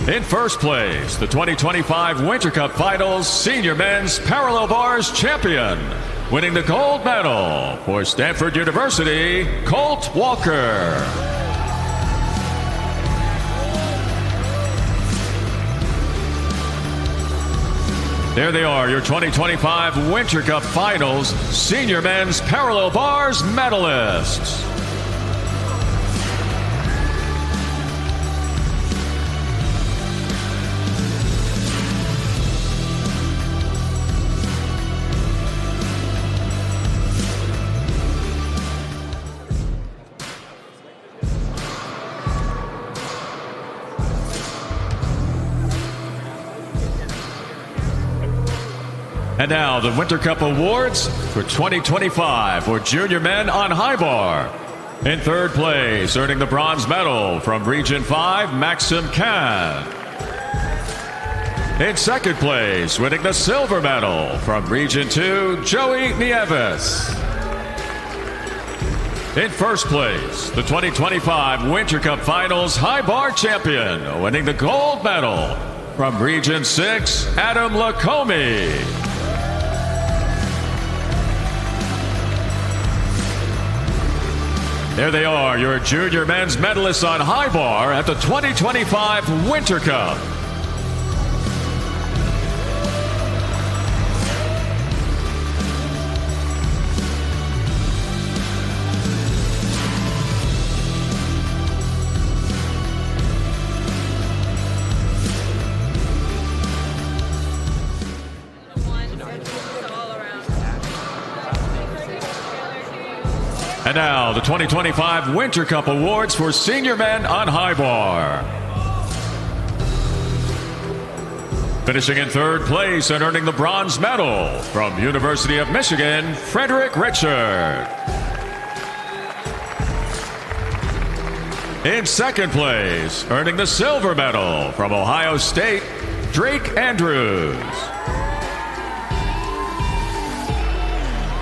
In first place, the 2025 Winter Cup Finals Senior Men's Parallel Bars Champion, winning the gold medal for Stanford University, Colt Walker. There they are, your 2025 Winter Cup Finals Senior Men's Parallel Bars medalists. And now the Winter Cup Awards for 2025 for junior men on high bar. In third place, earning the bronze medal from Region 5, Maxim Khan. In second place, winning the silver medal from Region 2, Joey Nieves. In first place, the 2025 Winter Cup Finals high bar champion, winning the gold medal from Region 6, Adam Lacombe. There they are, your junior men's medalists on high bar at the 2025 Winter Cup. And now, the 2025 Winter Cup Awards for senior men on high bar. Finishing in third place and earning the bronze medal from University of Michigan, Frederick Richard. In second place, earning the silver medal from Ohio State, Drake Andrews.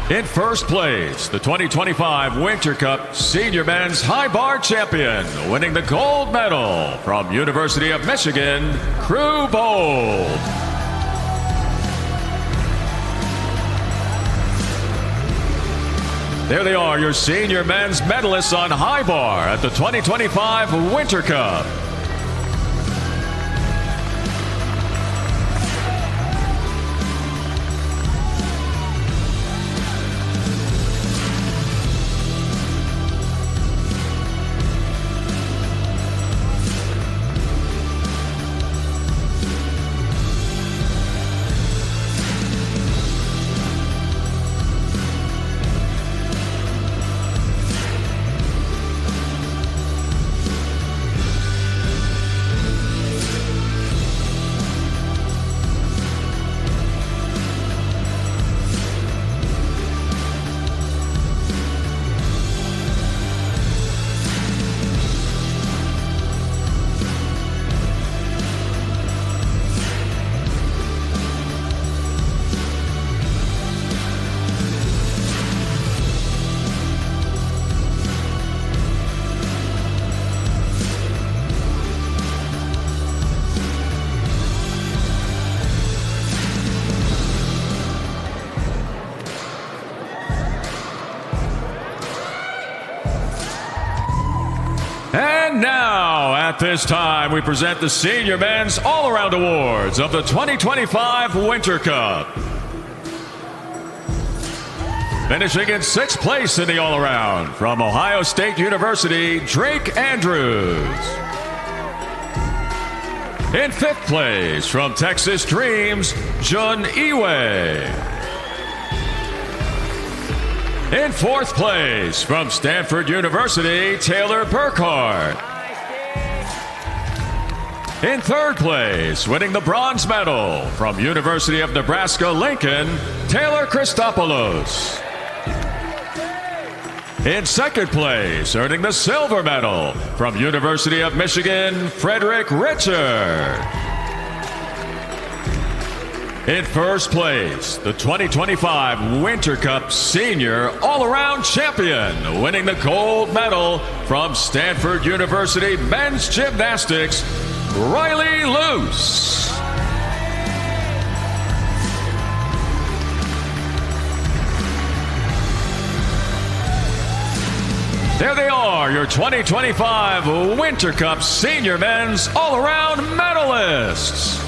In first place, the 2025 Winter Cup Senior Men's High Bar Champion, winning the gold medal from University of Michigan, Crew Bold. There they are, your senior men's medalists on high bar at the 2025 Winter Cup. At this time, we present the Senior Men's All-Around Awards of the 2025 Winter Cup. Finishing in 6th place in the All-Around from Ohio State University, Drake Andrews. In 5th place from Texas Dreams, Jun Iwe. In 4th place from Stanford University, Taylor Burkhart. In 3rd place, winning the bronze medal from University of Nebraska-Lincoln, Taylor Christopoulos. In 2nd place, earning the silver medal from University of Michigan, Frederick Richard. In 1st place, the 2025 Winter Cup Senior All-Around Champion, winning the gold medal from Stanford University Men's Gymnastics, Riley Luce. There they are, your 2025 Winter Cup Senior Men's All-Around medalists.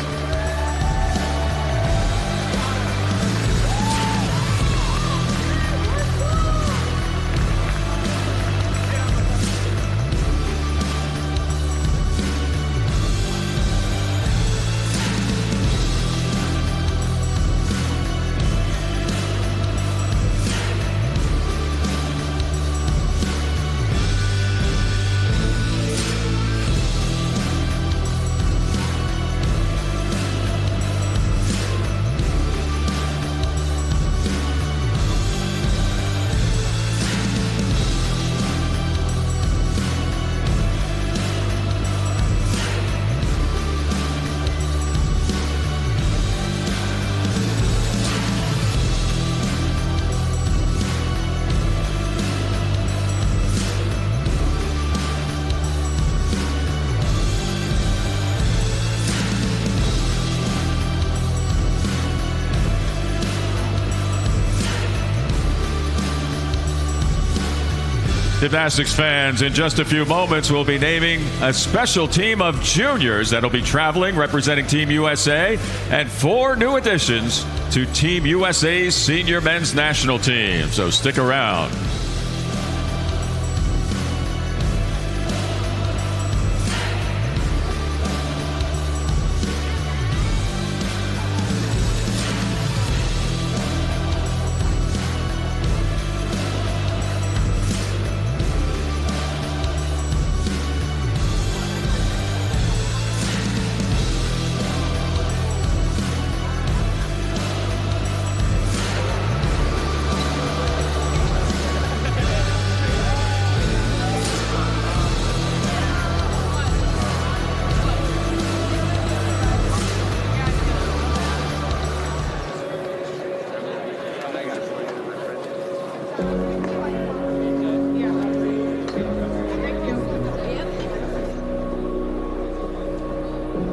Gymnastics fans, in just a few moments, we'll be naming a special team of juniors that'll be traveling representing Team USA and 4 new additions to Team USA's senior men's national team. So stick around.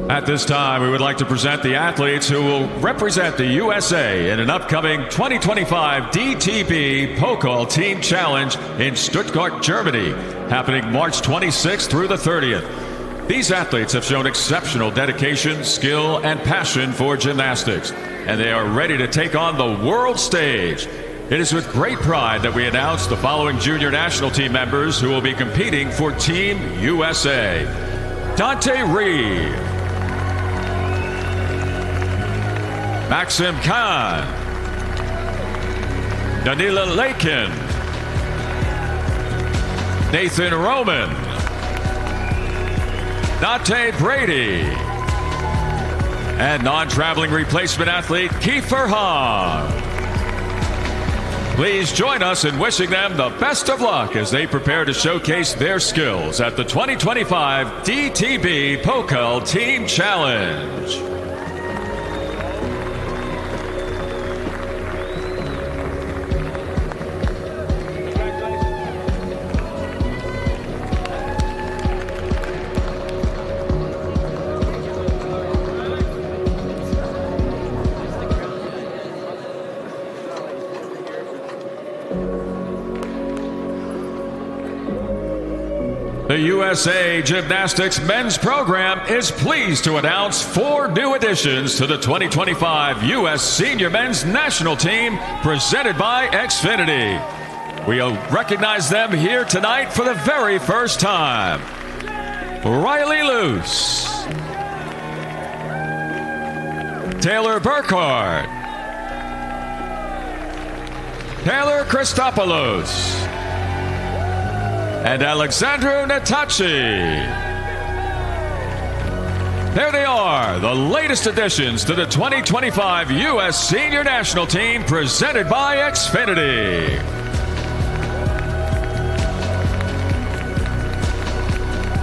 At this time, we would like to present the athletes who will represent the USA in an upcoming 2025 DTB Pokal Team Challenge in Stuttgart, Germany, happening March 26th through the 30th. These athletes have shown exceptional dedication, skill, and passion for gymnastics, and they are ready to take on the world stage. It is with great pride that we announce the following junior national team members who will be competing for Team USA. Dante Reed, Maxim Khan, Danila Lakin, Nathan Roman, Nate Brady, and non-traveling replacement athlete Kiefer Hahn. Please join us in wishing them the best of luck as they prepare to showcase their skills at the 2025 DTB Pokal Team Challenge. The USA Gymnastics men's program is pleased to announce 4 new additions to the 2025 U.S. Senior Men's National Team presented by Xfinity. We'll recognize them here tonight for the very first time. Riley Luce, Taylor Burkhardt, Taylor Christopoulos, and Alexandru Natachi. There they are, the latest additions to the 2025 U.S. Senior National Team presented by Xfinity.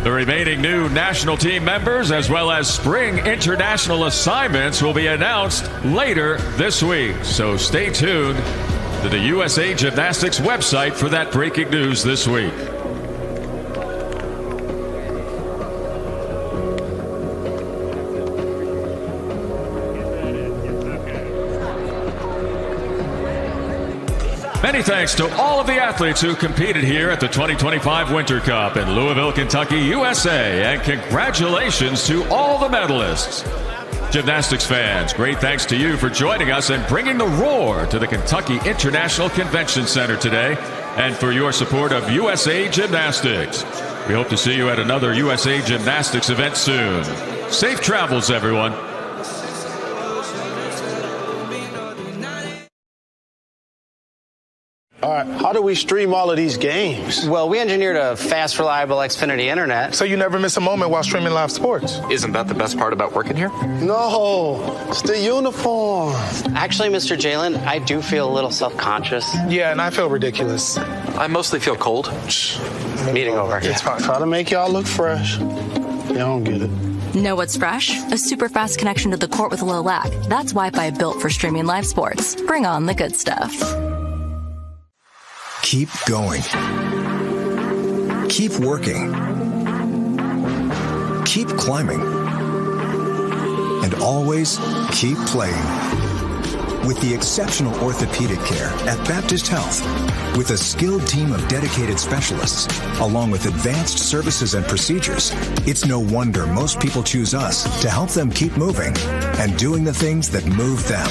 The remaining new national team members, as well as spring international assignments, will be announced later this week. So stay tuned to the USA Gymnastics website for that breaking news this week. Many thanks to all of the athletes who competed here at the 2025 Winter Cup in Louisville, Kentucky, USA, and congratulations to all the medalists. Gymnastics fans, great thanks to you for joining us and bringing the roar to the Kentucky International Convention Center today, and for your support of USA Gymnastics. We hope to see you at another USA Gymnastics event soon. Safe travels, everyone. All right, how do we stream all of these games? Well, we engineered a fast, reliable Xfinity internet. So you never miss a moment while streaming live sports. Isn't that the best part about working here? No, it's the uniform. Actually, Mr. Jalen, I do feel a little self-conscious. Yeah, and I feel ridiculous. I mostly feel cold. Meeting over. It's fine. Try to make y'all look fresh. You don't get it. Know what's fresh? A super fast connection to the court with low lag. That's Wi-Fi built for streaming live sports. Bring on the good stuff. Keep going. Keep working. Keep climbing. And always keep playing. With the exceptional orthopedic care at Baptist Health, with a skilled team of dedicated specialists, along with advanced services and procedures, it's no wonder most people choose us to help them keep moving and doing the things that move them.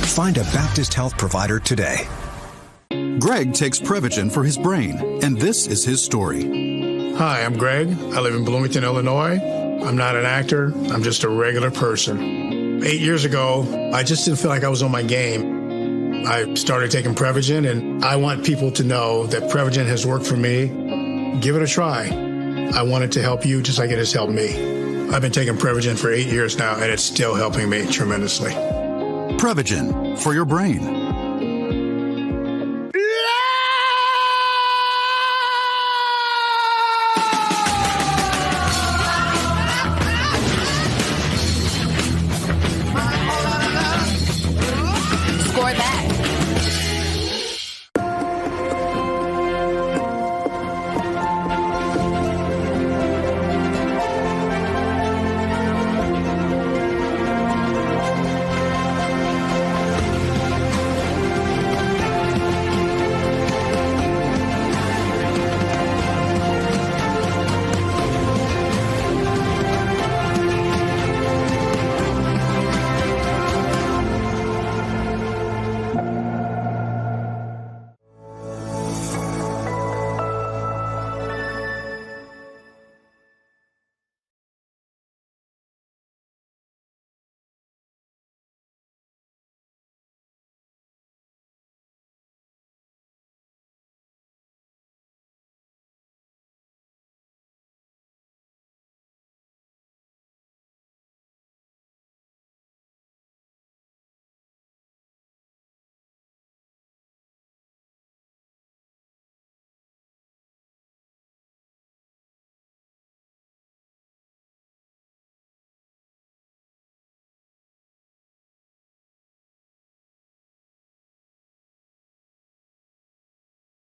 Find a Baptist Health provider today. Greg takes Prevagen for his brain, and this is his story. Hi, I'm Greg. I live in Bloomington, Illinois. I'm not an actor. I'm just a regular person. 8 years ago, I just didn't feel like I was on my game. I started taking Prevagen, and I want people to know that Prevagen has worked for me. Give it a try. I want it to help you just like it has helped me. I've been taking Prevagen for 8 years now, and it's still helping me tremendously. Prevagen for your brain.